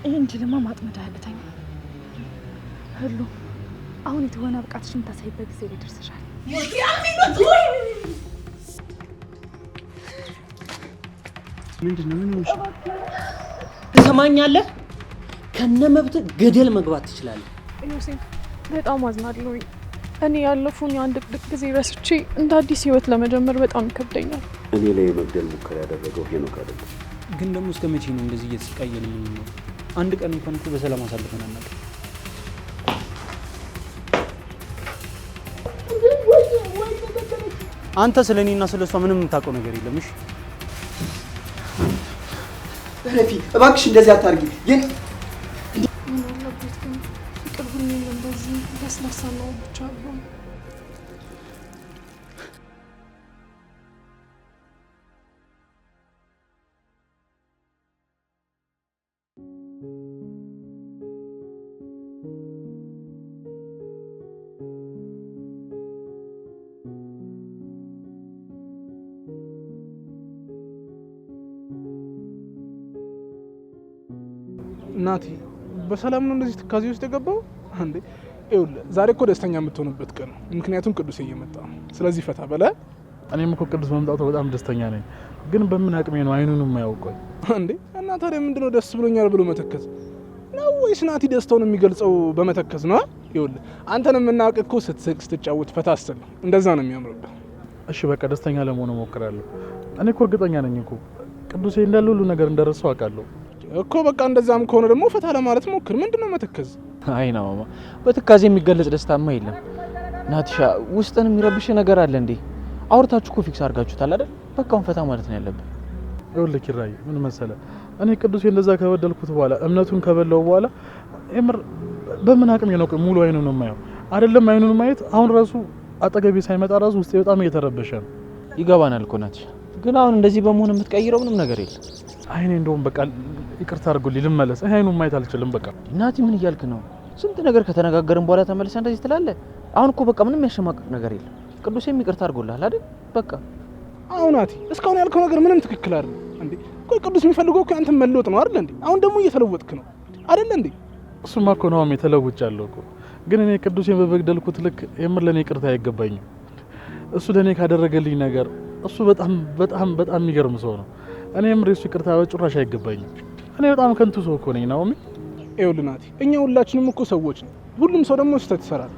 ይሄን ጅልማ ማጥመድ አያቅተኝ ሁሉ አሁን የተወና ብቃትሽን ታሳይበት ጊዜ ላይ ደርሰሻል። ምንድነው? ምን ሆነሽ? ትሰማኛለህ? ከነመብት ገደል መግባት ትችላለህ። ዮሴፍ በጣም አዝናለሁ። እኔ ያለፉን የአንድ ድቅድቅ ጊዜ ረስቼ እንደ አዲስ ህይወት ለመጀመር በጣም ይከብደኛል። እኔ ላይ የመግደል ሙከራ ያደረገው ሄኖክ አይደለም። ግን ደግሞ እስከ መቼ ነው እንደዚህ እየተሰቃየን የምንኖረው? አንድ ቀን እንኳን እኮ በሰላም አሳልፈን አናውቅም። አንተ ስለኔና ስለሷ ምንም የምታውቀው ነገር የለም። እሺ ረፊ እባክሽ እንደዚህ አታርጊ። እንደዚህ ለስላሳ ነው ብቻ ነው። ናቲ በሰላም ነው እንደዚህ ትካዜ ውስጥ የገባው? አንዴ ይኸውልህ ዛሬ እኮ ደስተኛ የምትሆንበት ቀን ነው። ምክንያቱም ቅዱስ እየመጣ ነው። ስለዚህ ፈታ በለ። እኔም እኮ ቅዱስ መምጣቱ በጣም ደስተኛ ነኝ። ግን በምን አቅሜ ነው አይኑንም የማያውቀው? እንዴ እና ታዲያ ምንድነው ደስ ብሎኛል ብሎ መተከዝ ነው ወይስ ናቲ ደስታውን የሚገልጸው በመተከዝ ነው? ይኸውልህ አንተን የምናውቅ እኮ ስትስቅ ስትጫወት ፈታ ስትል ነው። እንደዛ ነው የሚያምርብህ። እሺ በቃ ደስተኛ ለመሆን እሞክራለሁ። እኔ እኮ እርግጠኛ ነኝ እኮ ቅዱሴ እንዳለ ሁሉ ነገር እንደረሰው አውቃለሁ እኮ። በቃ እንደዛም ከሆነ ደግሞ ፈታ ለማለት ሞክር። ምንድነው መተከዝ? አይና ማማ በትካዜ የሚገለጽ ደስታማ የለም። ናቲሻ ውስጥን የሚረብሽ ነገር አለ እንዴ? አውርታችሁ እኮ ፊክስ አድርጋችሁታል አይደል? በቃ አሁን ፈታ ማለት ነው ያለብን። ይኸውልህ ኪራይ ምን መሰለህ፣ እኔ ቅዱሴ እንደዛ ከበደልኩት በኋላ እምነቱን ከበላው በኋላ እምር በምን አቅሜ ነው ሙሉ አይኑን የማየው? አይደለም አይኑን ማየት አሁን ራሱ አጠገቤ ሳይመጣ ራሱ ውስጤ በጣም እየተረበሸ ነው። ይገባናል እኮ ናቲሻ፣ ግን አሁን እንደዚህ በመሆን የምትቀይረው ምንም ነገር የለም። አይኔ እንደውም በቃ ይቅርታ አድርጉልኝ ልመለስ። አይኑን ማየት አልችልም። በቃ ናቲ ምን እያልክ ነው? ስንት ነገር ከተነጋገርን በኋላ ተመልሰህ እንደዚህ ትላለህ? አሁን እኮ በቃ ምንም ያሸማቀቅ ነገር የለም። ቅዱሴም ይቅርታ አድርጎልሃል አይደል? በቃ አሁን ናቲ እስካሁን ያልከው ነገር ምንም ትክክል አይደለም እንዴ። ቆይ ቅዱስ የሚፈልገው እኮ አንተን መለወጥ ነው አይደል እንዴ? አሁን ደግሞ እየተለወጥክ ነው አይደል እንዴ? እሱማ እኮ ነው የተለውጫለሁ እኮ። ግን እኔ ቅዱሴን በበደልኩት ልክ የምር ለኔ ይቅርታ አይገባኝም። እሱ ለኔ ካደረገልኝ ነገር እሱ በጣም በጣም በጣም የሚገርም ሰው ነው። እኔ የምር እሱ ይቅርታ በጭራሽ አይገባኝም። እኔ በጣም ከንቱ ሰው እኮ ነኝ ናኦሚ። ይኸውልህ ናቲ እኛ ሁላችንም እኮ ሰዎች ነን። ሁሉም ሰው ደግሞ ስህተት ይሰራል።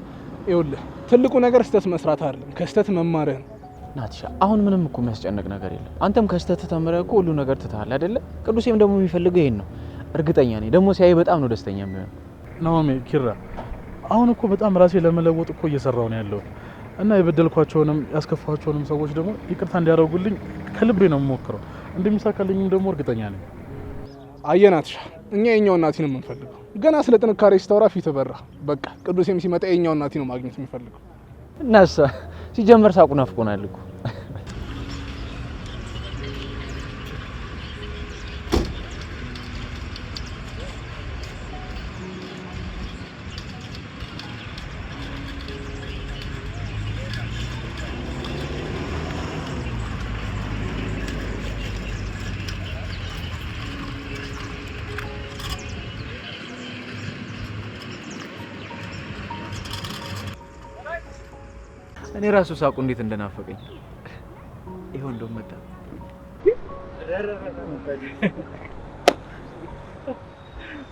ይኸውልህ ትልቁ ነገር ስህተት መስራት አይደለም ከስህተት መማርህ ነው። ናቲሻ አሁን ምንም እኮ የሚያስጨንቅ ነገር የለም። አንተም ከስህተት ተምረህ እኮ ሁሉ ነገር ትተሃል አይደለ? ቅዱሴም ደግሞ የሚፈልገው ይሄን ነው። እርግጠኛ ነኝ ደግሞ ሲያይ በጣም ነው ደስተኛ የሚሆነው። ናኦሚ ኪራ አሁን እኮ በጣም ራሴ ለመለወጥ እኮ እየሰራው ነው ያለው እና የበደልኳቸውንም ያስከፋቸውንም ሰዎች ደግሞ ይቅርታ እንዲያደርጉልኝ ከልቤ ነው የምሞክረው። እንደሚሳካልኝም ደግሞ እርግጠኛ ነኝ። አየናትሻ እኛ የኛው ናቲ ነው የምንፈልገው። ገና ስለ ጥንካሬ ስታወራ ፊት በራ። በቃ ቅዱሴም ሲመጣ የኛው ናቲ ነው ማግኘት የሚፈልገው። እናሳ ሲጀመር ሳቁ ናፍቆናል እኮ። እኔ ራሱ ሳቁ እንዴት እንደናፈቀኝ ይሄው እንደው መጣ።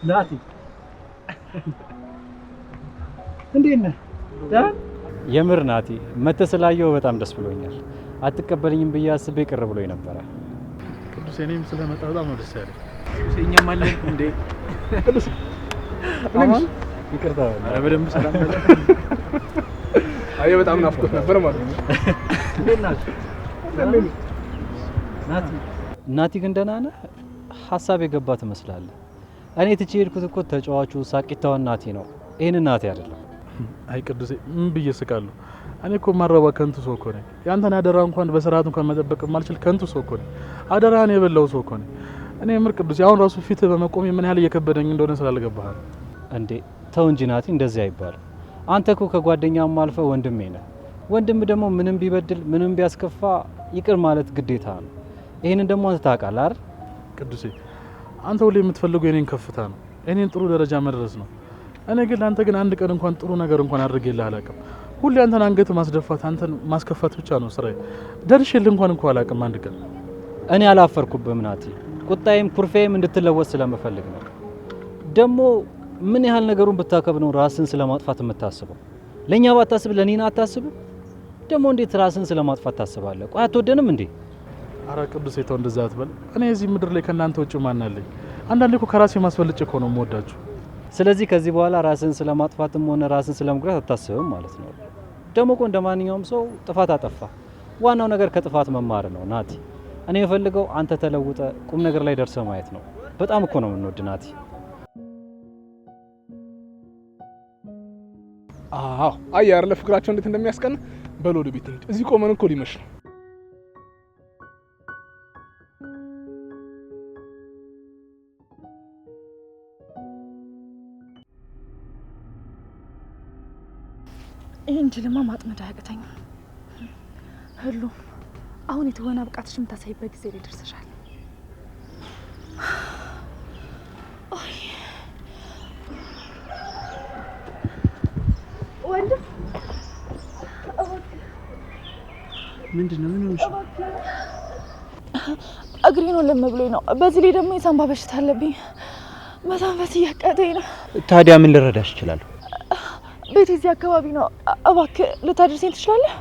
ናቲ እንዴት ነህ? የምር ናቲ መተህ ስላየሁ በጣም ደስ ብሎኛል። አትቀበልኝም ብዬ አስቤ ቅር ብሎኝ ነበረ። ቅዱስ እኔም ስለመጣ በጣም ነው ደስ ያለኝ። እኛም አለን እንዴ ቅዱስ አሁን ይቅርታ ኧረ በደንብ ሰላም በለ። አየ በጣም ናፍቆት ነበር ማለት ነው። ናቲ ግን ደህና ነህ? ሀሳብ የገባ ትመስላለህ። እኔ ትቼ ሄድኩት እኮ ተጫዋቹ ሳቂታውን ናቲ ነው። ይሄን ናቲ አይደለም። አይ ቅዱሴ ምን ብዬ ስቃለሁ? እኔ እኮ ማረባ ከንቱ ሰው እኮ ነኝ። ያንተን አደራ እንኳን በስርዓት እንኳን መጠበቅ ማልችል ከንቱ ሰው እኮ ነኝ። አደራህን የበላው ሰው እኮ ነኝ። እኔ ምር ቅዱሴ አሁን ራሱ ፊት በመቆም ምን ያህል እየከበደኝ እንደሆነ ስላልገባህ እንዴ። ተው እንጂ ናቲ እንደዚህ አይባልም። አንተ እኮ ከጓደኛም አልፈህ ወንድሜ ነህ። ወንድም ደግሞ ምንም ቢበድል ምንም ቢያስከፋ ይቅር ማለት ግዴታ ነው። ይሄንን ደግሞ አንተ ታውቃለህ አይደል? ቅዱሴ አንተ ሁሌ የምትፈልገው የኔን ከፍታ ነው። እኔን ጥሩ ደረጃ መድረስ ነው። እኔ ግን ለአንተ ግን አንድ ቀን እንኳን ጥሩ ነገር እንኳን አድርጌልህ አላውቅም። ሁሌ አንተን አንገት ማስደፋት፣ አንተን ማስከፋት ብቻ ነው ስራዬ። ደርሼልህ እንኳን አላውቅም አንድ ቀን። እኔ አላፈርኩብህም ናቲ። ቁጣዬም ኩርፌም እንድትለወጥ ስለምፈልግ ነው። ደግሞ ምን ያህል ነገሩን ብታከብ ነው ራስን ስለማጥፋት የምታስበው? ለኛ ባታስብ ለኔና አታስብ? ደግሞ እንዴት ራስን ስለማጥፋት ታስባለህ? ቆይ አትወደንም እንዴ? አረ ቅዱስ የተው እንደዛ አትበል። እኔ እዚህ ምድር ላይ ከናንተ ውጭ ማን አለኝ? አንዳንዴ እኮ ከራሴ ማስፈልጭ እኮ ነው የምወዳችሁ። ስለዚህ ከዚህ በኋላ ራስን ስለማጥፋትም ሆነ ራስን ስለመጉዳት አታስብም ማለት ነው። ደግሞ እኮ እንደማንኛውም ሰው ጥፋት አጠፋ። ዋናው ነገር ከጥፋት መማር ነው ናቲ። እኔ የምፈልገው አንተ ተለውጠ ቁም ነገር ላይ ደርሰህ ማየት ነው። በጣም እኮ ነው የምንወድ ናቲ። አዎ አየህ አይደል ፍቅራቸው እንዴት እንደሚያስቀና። በል ወደ ቤት እንሂድ። እዚህ ቆመን እኮ ሊመሽ ነው። ይህን ጅልማ ማጥመድ አያቅተኝም። ህሉ አሁን የተወና ብቃትሽ የምታሳይበት ጊዜ ላይ ደርሰሻል። ወንድም ምንድነው? ምን ሆነሽ? እግሬ ነው ለም ብሎኝ ነው። በዚህ ላይ ደግሞ የሳምባ በሽታ አለብኝ። መተንፈስ እያቃተኝ ነው። ታዲያ ምን ልረዳሽ እችላለሁ? ቤት እዚህ አካባቢ ነው። እባክህ ልታደርሰኝ ትችላለህ?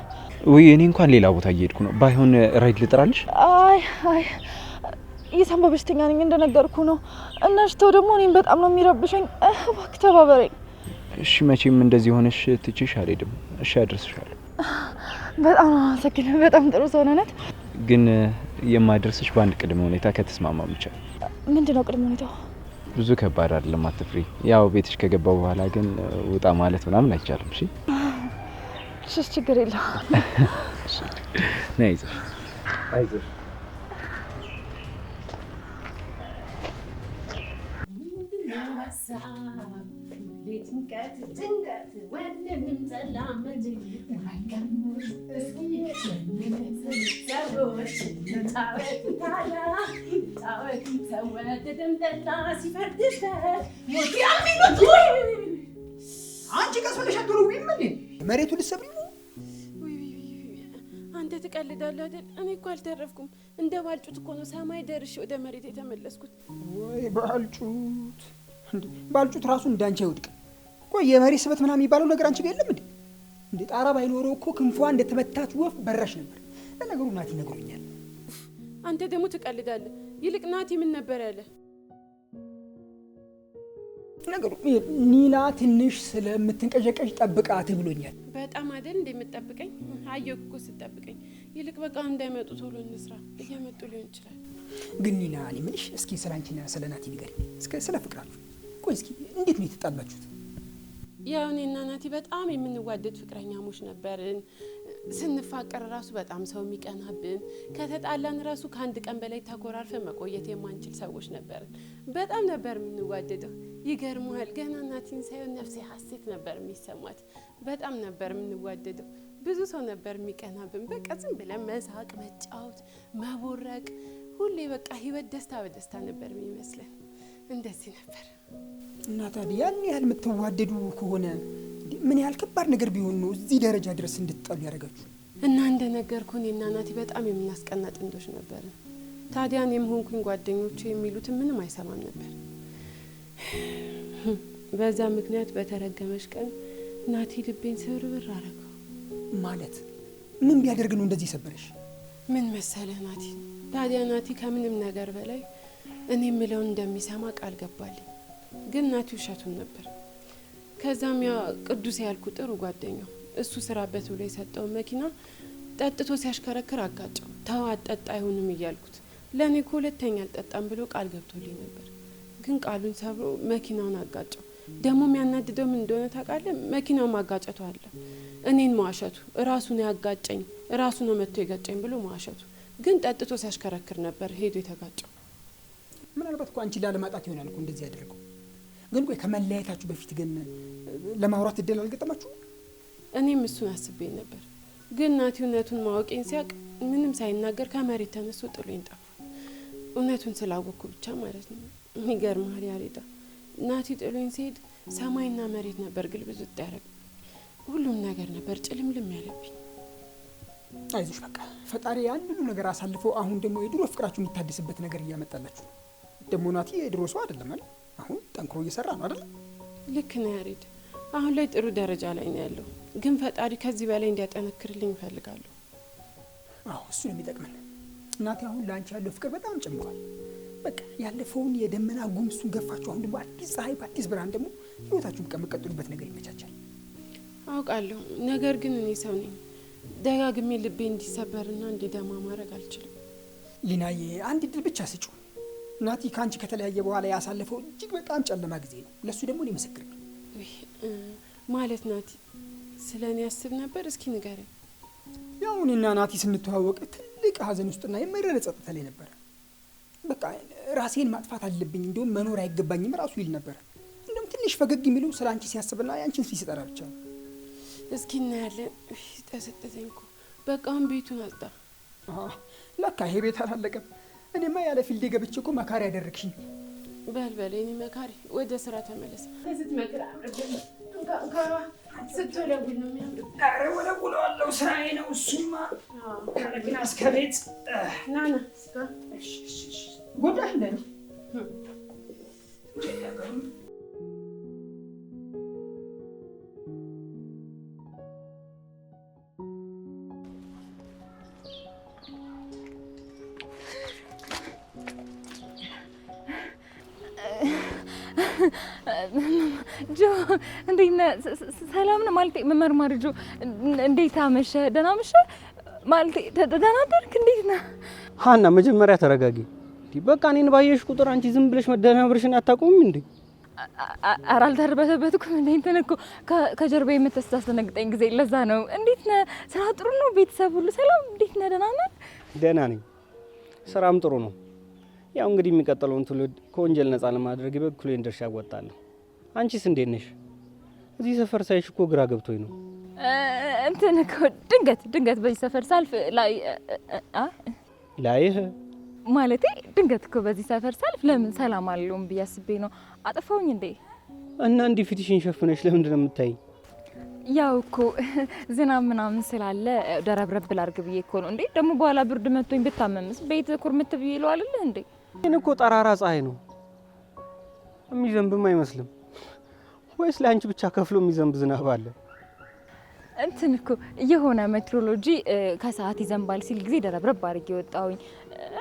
ውይ እኔ እንኳን ሌላ ቦታ እየሄድኩ ነው። ባይሆን ራይድ ልጥራልሽ? አይ የሳምባ በሽተኛ ነኝ እንደነገርኩ ነው። እና ሽታው ደግሞ እኔን በጣም ነው የሚረብሸኝ። እባክህ ተባበረኝ። እሺ መቼም እንደዚህ ሆነሽ ትችሽ አልሄድም። እሺ አደርስሻለሁ። በጣም ነው አመሰግናለሁ። በጣም ጥሩ ሰው ነህ። ግን የማደርስሽ በአንድ ቅድመ ሁኔታ ከተስማማ ብቻ። ምንድነው ቅድመ ሁኔታው? ብዙ ከባድ አይደለም፣ አትፍሪ። ያው ቤትሽ ከገባው በኋላ ግን ውጣ ማለት ምናምን አይቻልም። እሺ እሺ፣ ችግር የለውም። ነይ አይዞሽ። አንቺ ቀስ ብለሽ አትወልዊም እንዴ? መሬቱ ልትሰብሪ ነው? አንተ ትቀልዳለህ አይደል? እኔ እኮ አልተረፍኩም። እንደ ባልጩት እኮ ነው ሰማይ ደርሼ ወደ መሬት የተመለስኩት። ወይ ባልጩት! እንዴ ባልጩት ራሱ እንዳንቺ አይወድቅ። ቆይ የመሬት ስበት ምናምን የሚባለው ነገር አንቺ ጋር የለም እንዴ? እንዴ ጣራ ባይኖረው እኮ ክንፏ እንደተመታች ወፍ በራሽ ነበር። ለነገሩ ናቲ ነግሮኛል። አንተ ደግሞ ትቀልዳለህ። ይልቅ ናቲ ምን ነበር ያለ? ነገሩ ኒና ትንሽ ስለምትንቀዠቀዥ ጠብቃት ብሎኛል። በጣም አይደል እንደምትጠብቀኝ? አየሁ እኮ ስትጠብቀኝ። ይልቅ በቃ እንዳይመጡ ቶሎ እንስራ። እየመጡ ሊሆን ይችላል። ግን ኒና እኔ ምንሽ እስኪ ስላንቺና ስለ ናቲ ንገሪኝ። ስለ ፍቅራችሁ ቆይ እስኪ እንዴት ነው የተጣላችሁት? ያው እኔና ናቲ በጣም የምንዋደድ ፍቅረኛሞች ነበርን። ስንፋቀር ራሱ በጣም ሰው የሚቀናብን፣ ከተጣላን ራሱ ከአንድ ቀን በላይ ተኮራርፈን መቆየት የማንችል ሰዎች ነበርን። በጣም ነበር የምንዋደደው። ይገርመዋል፣ ገና ናቲን ሳይሆን ነፍሴ ሀሴት ነበር የሚሰማት። በጣም ነበር የምንዋደደው። ብዙ ሰው ነበር የሚቀናብን። በቃ ዝም ብለን መሳቅ፣ መጫወት፣ መቦረቅ፣ ሁሌ በቃ ህይወት ደስታ በደስታ ነበር የሚመስለን። እንደዚህ ነበር። እና ታዲያ ያን ያህል የምትዋደዱ ከሆነ ምን ያህል ከባድ ነገር ቢሆን ነው እዚህ ደረጃ ድረስ እንድትጣሉ ያደረጋችሁ? እና እንደነገርኩ እኔና ናቲ በጣም የምናስቀና ጥንዶች ነበርን። ታዲያ እኔም ሆንኩኝ ጓደኞቹ የሚሉትን ምንም አይሰማም ነበር። በዛ ምክንያት በተረገመች ቀን ናቲ ልቤን ስብርብር አረገው። ማለት ምን ቢያደርግ ነው እንደዚህ ሰበረሽ? ምን መሰለህ ናቲ፣ ታዲያ ናቲ ከምንም ነገር በላይ እኔ የምለውን እንደሚሰማ ቃል ገባልኝ። ግን ናቲ ውሸቱን ነበር። ከዛም ያ ቅዱስ ያልኩ ጥሩ ጓደኛው እሱ ስራበት ብሎ የሰጠው መኪና ጠጥቶ ሲያሽከረክር አጋጨው። ተው አጠጣ አይሆንም እያልኩት ለእኔ ሁለተኛ አልጠጣም ብሎ ቃል ገብቶልኝ ነበር። ግን ቃሉን ሰብሮ መኪናውን አጋጨው። ደግሞ የሚያናድደው ምን እንደሆነ ታውቃለህ? መኪናው ማጋጨቱ አለ እኔን መዋሸቱ። እራሱ ነው ያጋጨኝ፣ እራሱ ነው መጥቶ የጋጨኝ ብሎ መዋሸቱ። ግን ጠጥቶ ሲያሽከረክር ነበር ሄዶ የተጋጨው። ምናልባት እኮ አንቺ ላለማጣት ይሆናል እኮ እንደዚህ ያደርገው። ግን ቆይ ከመለያየታችሁ በፊት ግን ለማውራት እድል አልገጠማችሁ? እኔም እሱን አስቤ ነበር። ግን ናቲ እውነቱን ማወቄን ሲያውቅ ምንም ሳይናገር ከመሬት ተነስቶ ጥሎኝ ጠፋ። እውነቱን ስላወቅኩ ብቻ ማለት ነው። ይገርምሃል ያሬዳ፣ ናቲ ጥሎኝ ሲሄድ ሰማይና መሬት ነበር ግልብዝጥ ያደረግ። ሁሉም ነገር ነበር ጭልምልም ያለብኝ። አይዞሽ በቃ ፈጣሪ ያን ሁሉ ነገር አሳልፎ አሁን ደግሞ የድሮ ፍቅራችሁ የሚታደስበት ነገር እያመጣላችሁ። ደግሞ ናቲ የድሮ ሰው አይደለም አይደል? አሁን ጠንክሮ እየሰራ ነው አይደል? ልክ ነው ያሬድ። አሁን ላይ ጥሩ ደረጃ ላይ ነው ያለው። ግን ፈጣሪ ከዚህ በላይ እንዲያጠነክርልኝ እፈልጋለሁ። አዎ እሱ ነው የሚጠቅመን። ናቲ አሁን ላንቺ ያለው ፍቅር በጣም ጨምሯል። በቃ ያለፈውን የደመና ጉምሱን ገፋችሁ አሁን ደግሞ አዲስ ፀሐይ በአዲስ ብርሃን ደግሞ ህይወታችሁን ከመቀጠሉበት ነገር ይመቻቻል። አውቃለሁ። ነገር ግን እኔ ሰው ነኝ። ደጋግሜ ልቤ እንዲሰበርና እንዲደማ ማድረግ አልችልም። ሊናዬ አንድ ድል ብቻ ስጩ። ናቲ ካንቺ ከተለያየ በኋላ ያሳለፈው እጅግ በጣም ጨለማ ጊዜ ነው። ለሱ ደግሞ እኔ ምስክር ነኝ። ማለት ናቲ ስለ እኔ ያስብ ነበር? እስኪ ንገረኝ። ያው እኔና ናቲ ስንተዋወቅ ትልቅ ሀዘን ውስጥና የመረረ ጸጥታ ላይ ነበር። በቃ ራሴን ማጥፋት አለብኝ፣ እንደውም መኖር አይገባኝም ራሱ ይል ነበር። እንደውም ትንሽ ፈገግ የሚለው ስለ አንቺ ሲያስብና ያንቺን ሲጠራ ብቻ ነው። እስኪ እናያለን። ተሰጠተኝ እኮ በቃ አሁን ቤቱን አጽዳ። ለካ ይሄ ቤት አላለቀም። እኔማ ያለ ፊልዴ ገብቼ እኮ መካሪ ያደረግሽኝ። በልበል እኔ መካሪ፣ ወደ ስራ ተመለስ። ስትመክር ስትወለውል ነው የሚያምር። ኧረ ወለውለዋለሁ፣ ስራዬ ነው እሱማ። ግን እስከ ቤት ናና ጎዳህ እንደኔ ጆ እንዴት ነህ? ሰላም ነው ማለት መመርማር። ጆ እንዴት አመሸ? ደህና አመሸ ማለት ደህና አደርክ? እንዴት ነህ? ሀና መጀመሪያ ተረጋጊ። በቃ እኔን ባየሽ ቁጥር አንቺ ዝም ብለሽ መደናበርሽን አታቆሚም እንዴ? ኧረ አልተርበተበትኩም። እንዴት እኮ ከጀርባዬ የምታስደነግጠኝ ጊዜ ለዛ ነው። እንዴት ነህ? ስራ ጥሩ ነው? ቤተሰብ ሁሉ ሰላም? እንዴት ነህ? ደህና ነህ? ደህና ነኝ። ስራም ጥሩ ነው። ያው እንግዲህ የሚቀጥለውን ትውልድ ከወንጀል ነፃ ለማድረግ የበኩሌን ድርሻ እወጣለሁ። አንቺስ እንዴት ነሽ? እዚህ ሰፈር ሳይሽ እኮ ግራ ገብቶኝ ነው። እንትን እኮ ድንገት በዚህ ሰፈር ሳልፍ ላይህ ማለቴ ድንገት እኮ በዚህ ሰፈር ሳልፍ ለምን ሰላም አለውም ብዬ አስቤ ነው። አጠፋውኝ እንዴ? እና እንዲህ ፊትሽን ሸፍነሽ ለምንድን ነው የምታይኝ? ያው እኮ ዝናብ ምናምን ስላለ ደረብረብ ላድርግ ብዬ እኮ ነው። እንዴ ደግሞ በኋላ ብርድ መጥቶኝ ብታመምስ ቤት ኩርምት ብዬ ይለዋልልህ እንዴ? ይህን እኮ ጠራራ ፀሐይ ነው፣ የሚዘንብም አይመስልም። ወይስ ለአንቺ ብቻ ከፍሎ የሚዘንብ ዝናብ አለ? እንትን እኮ የሆነ ሜትሮሎጂ ከሰዓት ይዘንባል ሲል ጊዜ ደረብረብ አድርጌ ወጣሁኝ።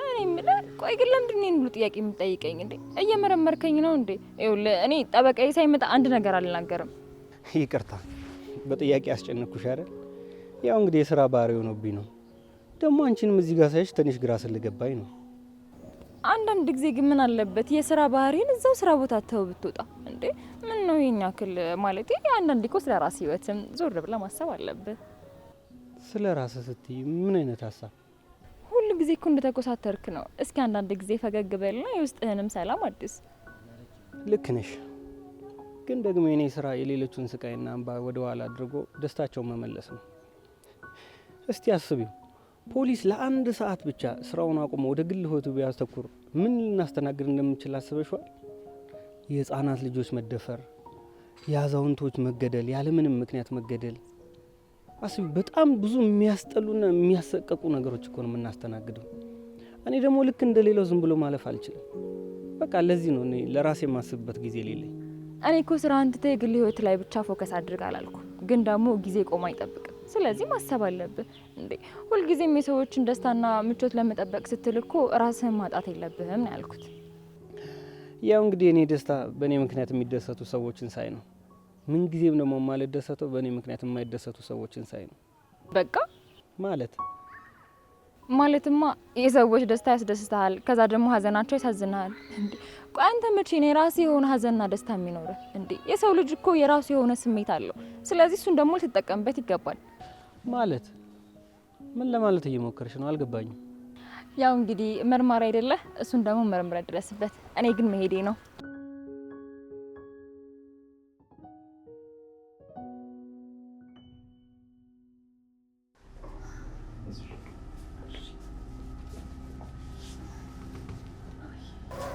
እኔ የምልህ ቆይ ግን ለምንድን ነው ሁሉ ጥያቄ የምትጠይቀኝ እንዴ? እየመረመርከኝ ነው እንዴ? ይኸውልህ እኔ ጠበቃዬ ሳይመጣ አንድ ነገር አልናገርም። ይቅርታ በጥያቄ አስጨነቅኩሽ አይደል? ያው እንግዲህ የስራ ባህሪ ሆኖብኝ ነው። ደግሞ አንቺንም እዚህ ጋር ሳይሽ ትንሽ ግራ ስለገባኝ ነው። አንዳንድ ጊዜ ግን ምን አለበት የስራ ባህሪን እዛው ስራ ቦታ ተው ብትወጣ እንዴ? ምን ነው የኛ ክል ማለት አንዳንዴ እኮ ስለ ራስ ህይወትም ዞር ብለህ ማሰብ አለብህ። ስለ ራስህ ስትይ ምን አይነት ሀሳብ? ሁሉ ጊዜ እኮ እንደተኮሳተርክ ነው። እስኪ አንዳንድ ጊዜ ፈገግ በልና የውስጥህንም ሰላም አድስ። ልክ ነሽ። ግን ደግሞ የኔ ስራ የሌሎችን ስቃይና እንባ ወደ ኋላ አድርጎ ደስታቸውን መመለስ ነው። እስቲ አስቢው፣ ፖሊስ ለአንድ ሰዓት ብቻ ስራውን አቁሞ ወደ ግል ህይወቱ ቢያተኩር ምን ልናስተናግድ እንደምንችል አስበሽዋል? የህፃናት ልጆች መደፈር፣ የአዛውንቶች መገደል፣ ያለምንም ምክንያት መገደል። አስቢ፣ በጣም ብዙ የሚያስጠሉና የሚያሰቀቁ ነገሮች እኮ ነው የምናስተናግደው። እኔ ደግሞ ልክ እንደሌላው ዝም ብሎ ማለፍ አልችልም። በቃ ለዚህ ነው እኔ ለራሴ የማስብበት ጊዜ ሌለኝ። እኔ እኮ ስራ አንተ የግል ህይወት ላይ ብቻ ፎከስ አድርግ አላልኩ፣ ግን ደግሞ ጊዜ ቆሞ አይጠብቅም። ስለዚህ ማሰብ አለብህ እንዴ። ሁልጊዜም የሰዎችን ደስታና ምቾት ለመጠበቅ ስትል እኮ ራስህን ማጣት የለብህም ነው ያልኩት። ያው እንግዲህ እኔ ደስታ በእኔ ምክንያት የሚደሰቱ ሰዎችን ሳይ ነው። ምን ጊዜም ደግሞ የማልደሰተው በእኔ ምክንያት የማይደሰቱ ሰዎችን ሳይ ነው። በቃ ማለትማ የሰዎች ደስታ ያስደስትሃል፣ ከዛ ደግሞ ሀዘናቸው ያሳዝናል። እንዴ ቆይ አንተ መቼ ነው የራሱ የሆነ ሀዘንና ደስታ የሚኖርህ እንዴ? የሰው ልጅ እኮ የራሱ የሆነ ስሜት አለው። ስለዚህ እሱን ደግሞ ልትጠቀምበት ይገባል። ማለት ምን ለማለት እየሞከርሽ ነው? አልገባኝም። ያው እንግዲህ መርማሪ አይደለ? እሱን ደግሞ መርምረ ድረስበት። እኔ ግን መሄዴ ነው።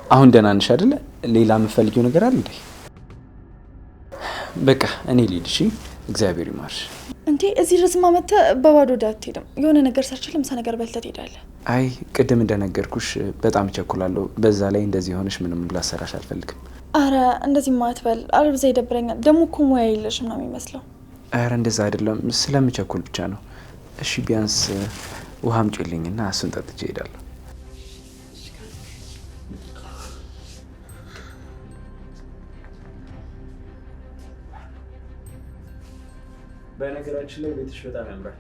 አሁን ደህና ነሽ አይደለ? ሌላ የምፈልጊው ነገር አለ እንዴ? በቃ እኔ ልሂድ። እሺ፣ እግዚአብሔር ይማርሽ። እንዴ እዚህ ድረስማ መጥተህ በባዶ ወደ አትሄድም። የሆነ ነገር ሰርችል ምሳ ነገር በልተህ ትሄዳለህ። አይ ቅድም እንደነገርኩሽ በጣም እቸኩላለሁ። በዛ ላይ እንደዚህ ሆነሽ ምንም ላሰራሽ አልፈልግም። አረ እንደዚህ ማትበል፣ አለበለዛ ይደብረኛል። ደግሞ እኮ ሙያ የለሽም ነው የሚመስለው። አረ እንደዛ አይደለም፣ ስለምቸኩል ብቻ ነው። እሺ ቢያንስ ውሃ አምጪልኝና እሱን ጠጥቼ እሄዳለሁ። በነገራችን ላይ ቤትሽ በጣም ያምራል።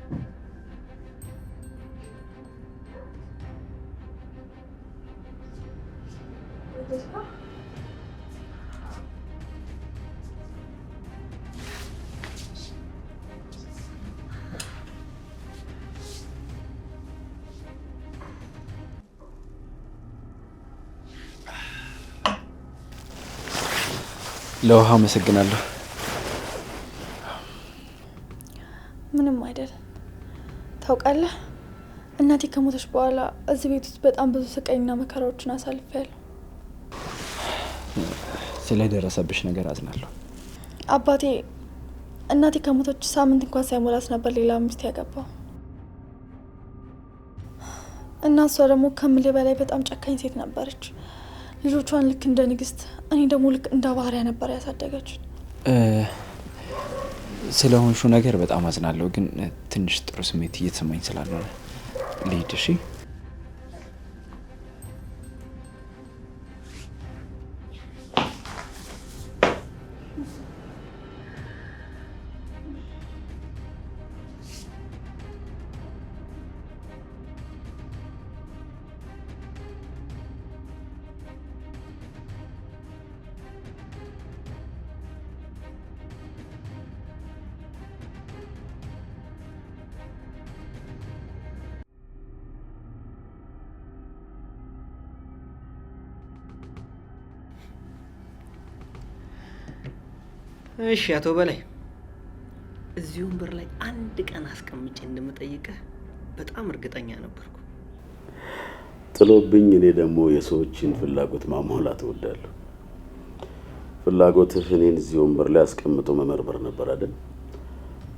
ለውሃ አመሰግናለሁ። ምንም አይደል። ታውቃለህ እናቴ ከሞተች በኋላ እዚህ ቤት ውስጥ በጣም ብዙ ስቃይና መከራዎችን አሳልፌያለሁ። ስለደረሰብሽ ነገር አዝናለሁ። አባቴ እናቴ ከሞተች ሳምንት እንኳን ሳይሞላት ነበር ሌላ ሚስት ያገባው እና እሷ ደግሞ ከምልህ በላይ በጣም ጨካኝ ሴት ነበረች። ልጆቿን ልክ እንደ ንግስት፣ እኔ ደግሞ ልክ እንደ ባህሪያ ነበር ያሳደገችን። ስለሆንሹ ነገር በጣም አዝናለሁ፣ ግን ትንሽ ጥሩ ስሜት እየተሰማኝ ስላልሆነ ልሂድ። እሺ እሺ አቶ በላይ፣ እዚህ ወንበር ላይ አንድ ቀን አስቀምጬ እንደምጠይቅህ በጣም እርግጠኛ ነበርኩ። ጥሎብኝ እኔ ደግሞ የሰዎችን ፍላጎት ማሟላት እወዳለሁ። ፍላጎትህ እኔን እዚህ ወንበር ላይ አስቀምጦ መመርመር ነበር አይደል?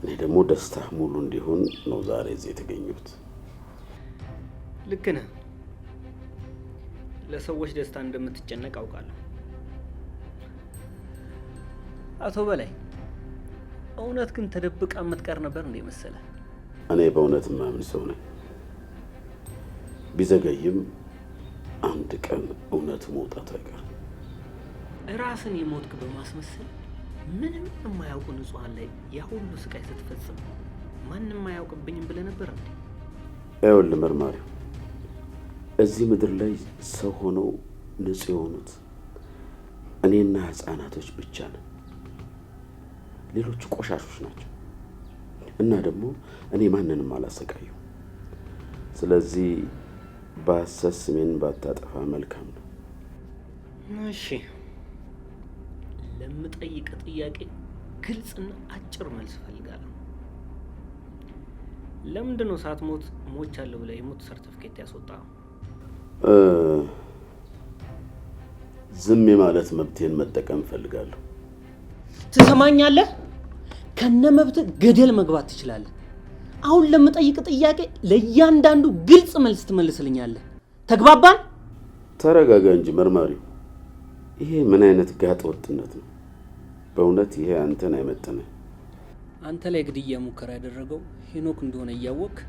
እኔ ደግሞ ደስታ ሙሉ እንዲሆን ነው ዛሬ እዚህ የተገኘሁት። ልክ ነህ። ለሰዎች ደስታ እንደምትጨነቅ አውቃለሁ። አቶ በላይ፣ እውነት ግን ተደብቃ የምትቀር ነበር እንደ መሰለ? እኔ በእውነት ማምን ሰው ነኝ። ቢዘገይም አንድ ቀን እውነት መውጣቱ አይቀርም። ራስን የሞትክ በማስመሰል ምንም የማያውቁ ንጹሃን ላይ ያ ሁሉ ስቃይ ስትፈጽም ማንም አያውቅብኝም ብለህ ነበር እንዴ? ይኸውልህ መርማሪው፣ እዚህ ምድር ላይ ሰው ሆነው ንጹህ የሆኑት እኔና ህፃናቶች ብቻ ነን። ሌሎቹ ቆሻሾች ናቸው እና ደግሞ እኔ ማንንም አላሰቃዩ። ስለዚህ በሐሰት ስሜን ባታጠፋ መልካም ነው። እሺ፣ ለምጠይቅ ጥያቄ ግልጽና አጭር መልስ ፈልጋለሁ። ለምንድን ነው ሳትሞት ሞቻለሁ ብለህ የሞት ሰርቲፊኬት ያስወጣኸው? ዝም ማለት መብቴን መጠቀም ፈልጋለሁ። ትሰማኛለህ? ከነ መብት ገደል መግባት ትችላለህ። አሁን ለምጠይቅ ጥያቄ ለእያንዳንዱ ግልጽ መልስ ትመልስልኛለህ። ተግባባን? ተረጋጋ እንጂ መርማሪው። ይሄ ምን አይነት ጋጥ ወጥነት ነው? በእውነት ይሄ አንተን አይመጥንም። አንተ ላይ ግድያ ሙከራ ያደረገው ሄኖክ እንደሆነ እያወቅህ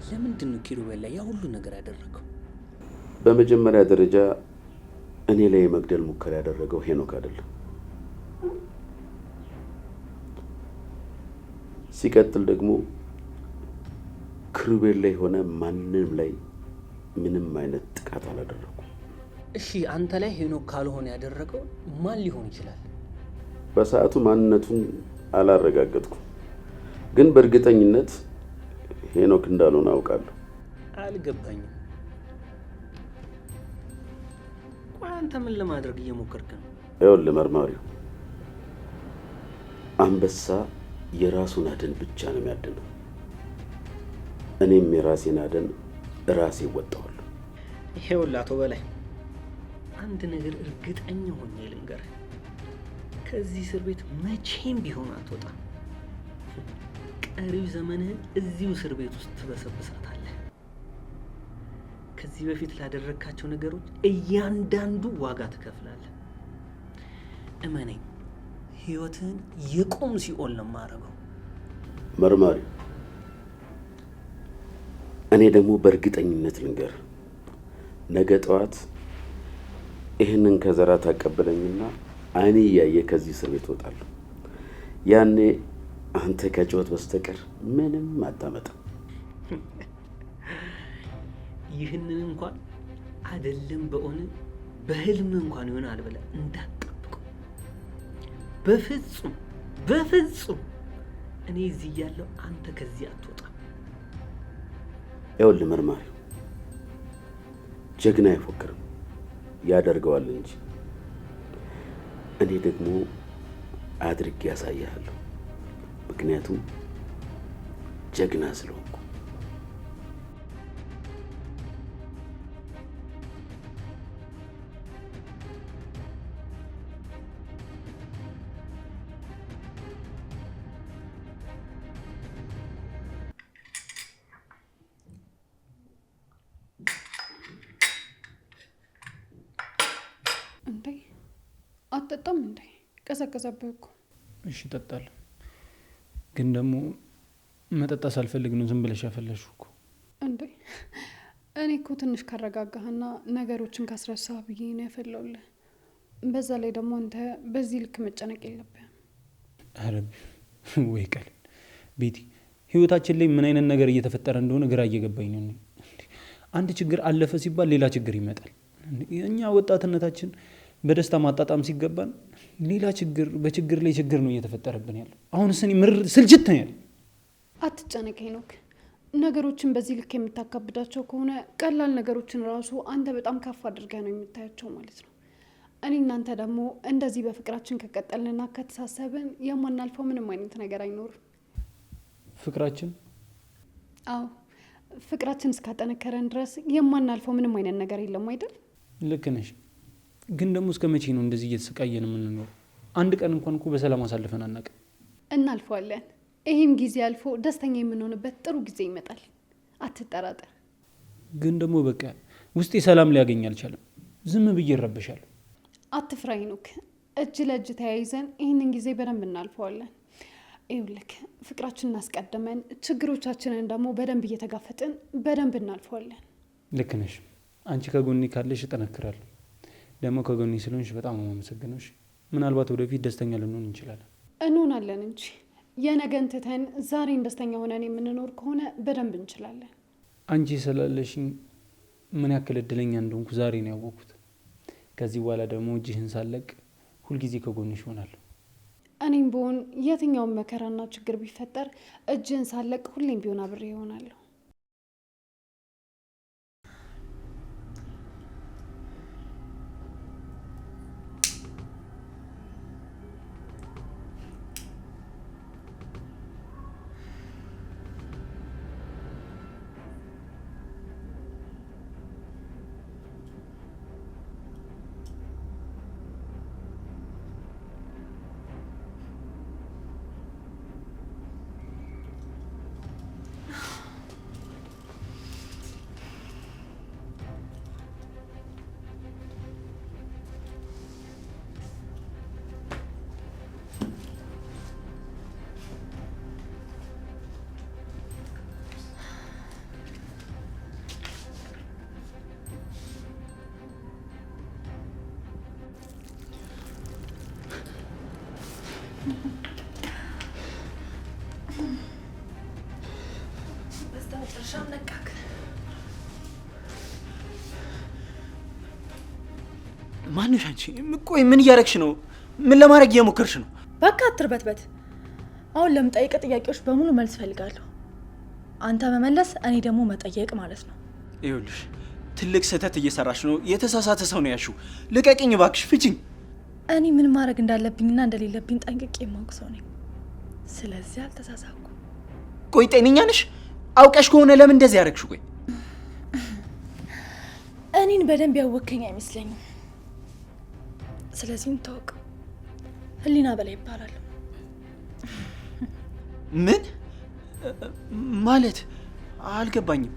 ለምንድን ነው ኪሩቤል ላይ ያ ሁሉ ነገር ያደረገው? በመጀመሪያ ደረጃ እኔ ላይ የመግደል ሙከራ ያደረገው ሄኖክ አይደለም። ሲቀጥል ደግሞ ኪሩቤል ላይ ሆነ ማንንም ላይ ምንም አይነት ጥቃት አላደረኩም። እሺ፣ አንተ ላይ ሄኖክ ካልሆነ ያደረገው ማን ሊሆን ይችላል? በሰዓቱ ማንነቱን አላረጋገጥኩም፣ ግን በእርግጠኝነት ሄኖክ እንዳልሆነ አውቃለሁ። አልገባኝም። ቆይ አንተ ምን ለማድረግ እየሞከርክ ነው? ይኸውልህ መርማሪው፣ አንበሳ የራሱን አደን ብቻ ነው የሚያድነው። እኔም የራሴን አደን ራሴ እወጣዋለሁ። ይኸውልህ አቶ በላይ፣ አንድ ነገር እርግጠኛ ሆኜ ልንገርህ፣ ከዚህ እስር ቤት መቼም ቢሆን አትወጣም። ቀሪው ዘመንህን እዚሁ እስር ቤት ውስጥ ትበሰብሳታለህ። ከዚህ በፊት ላደረግካቸው ነገሮች እያንዳንዱ ዋጋ ትከፍላለህ። እመነኝ፣ ህይወትህን የቁም ሲኦል ነው የማደርገው። መርማሪ፣ እኔ ደግሞ በእርግጠኝነት ልንገር፣ ነገ ጠዋት ይህንን ከዘራ ታቀበለኝና አይኔ እያየ ከዚህ እስር ቤት እወጣለሁ። ያኔ አንተ ከጨወት በስተቀር ምንም አታመጣም። ይህንን እንኳን አይደለም በእውን በህልም እንኳን ይሆናል ብለህ እንዳትጠብቀው። በፍጹም በፍጹም። እኔ እዚህ ያለው አንተ ከዚህ አትወጣም። ይኸውልህ መርማሪው፣ ጀግና አይፎክርም ያደርገዋል እንጂ። እኔ ደግሞ አድርጌ ያሳያለሁ፣ ምክንያቱም ጀግና ስለሆንኩ። እንዴ አትጠጣም እንዴ? ቀዘቀዘብህ እኮ። እሺ እጠጣለሁ፣ ግን ደግሞ መጠጣ ሳልፈልግ ነው ዝም ብለሽ ያፈለሽው እኮ። እንዴ እኔ እኮ ትንሽ ካረጋጋህና ነገሮችን ካስረሳህ ብዬ ነው ያፈለውልህ። በዛ ላይ ደግሞ አንተ በዚህ ልክ መጨነቅ የለብህም። ኧረ ወይ ቀል ቤቲ፣ ህይወታችን ላይ ምን አይነት ነገር እየተፈጠረ እንደሆነ ግራ እየገባኝ ነው። አንድ ችግር አለፈ ሲባል ሌላ ችግር ይመጣል። እኛ ወጣትነታችን በደስታ ማጣጣም ሲገባን ሌላ ችግር በችግር ላይ ችግር ነው እየተፈጠረብን ያለው። አሁን እኔ ምር ስልችት ነው ያለው። አትጨነቅ ሄኖክ። ነገሮችን በዚህ ልክ የምታካብዳቸው ከሆነ ቀላል ነገሮችን ራሱ አንተ በጣም ከፍ አድርገህ ነው የምታያቸው ማለት ነው። እኔ እናንተ ደግሞ እንደዚህ በፍቅራችን ከቀጠልንና ከተሳሰብን የማናልፈው ምንም አይነት ነገር አይኖርም። ፍቅራችን? አዎ ፍቅራችን እስካጠነከረን ድረስ የማናልፈው ምንም አይነት ነገር የለም አይደል? ልክ ነሽ። ግን ደግሞ እስከ መቼ ነው እንደዚህ እየተሰቃየን የምንኖረው? አንድ ቀን እንኳን እኮ በሰላም አሳልፈን አናውቅም። እናልፈዋለን። ይህም ጊዜ አልፎ ደስተኛ የምንሆንበት ጥሩ ጊዜ ይመጣል፣ አትጠራጠር። ግን ደግሞ በቃ ውስጤ ሰላም ሊያገኝ አልቻለም። ዝም ብዬ እረበሻለሁ። አትፍራ ሄኖክ። እጅ ለእጅ ተያይዘን ይህንን ጊዜ በደንብ እናልፈዋለን። ይኸውልህ ፍቅራችንን እናስቀድመን ችግሮቻችንን ደግሞ በደንብ እየተጋፈጥን በደንብ እናልፈዋለን። ልክ ነሽ። አንቺ ከጎኔ ካለሽ እጠነክራለሁ። ደግሞ ከጎኔ ስለሆንሽ በጣም ነው የማመሰግነው። ምናልባት ወደፊት ደስተኛ ልንሆን እንችላለን። እንሆናለን እንጂ የነገን ትተን ዛሬን ደስተኛ ሆነን የምንኖር ከሆነ በደንብ እንችላለን። አንቺ ስላለሽኝ ምን ያክል እድለኛ እንደሆንኩ ዛሬ ነው ያወቅኩት። ከዚህ በኋላ ደግሞ እጅህን ሳለቅ ሁልጊዜ ከጎንሽ እሆናለሁ። እኔም ብሆን የትኛውን መከራና ችግር ቢፈጠር እጅህን ሳለቅ ሁሌም ቢሆን አብሬ ይሆናለሁ። በስተመጨረሻም ነቃክ። ማንሽ አንቺ? ቆይ ምን እያደረግሽ ነው? ምን ለማድረግ እየሞከርሽ ነው? በቃ አትርበትበት። አሁን ለምጠይቅ ጥያቄዎች በሙሉ መልስ ፈልጋለሁ። አንተ መመለስ፣ እኔ ደግሞ መጠየቅ ማለት ነው። ይኸውልሽ ትልቅ ስህተት እየሰራሽ ነው። የተሳሳተ ሰው ነው ያልሽው። ልቀቅኝ እባክሽ፣ ፍቺኝ። እኔ ምን ማድረግ እንዳለብኝና እንደሌለብኝ ጠንቅቄ የማውቅ ሰው ነኝ። ስለዚህ አልተሳሳኩ። ቆይ ጤነኛ ነሽ? አውቀሽ ከሆነ ለምን እንደዚህ ያደረግሽ? ቆይ እኔን በደንብ ያወከኝ አይመስለኝም። ስለዚህ እንታወቅ። ህሊና በላይ ይባላል። ምን ማለት አልገባኝም።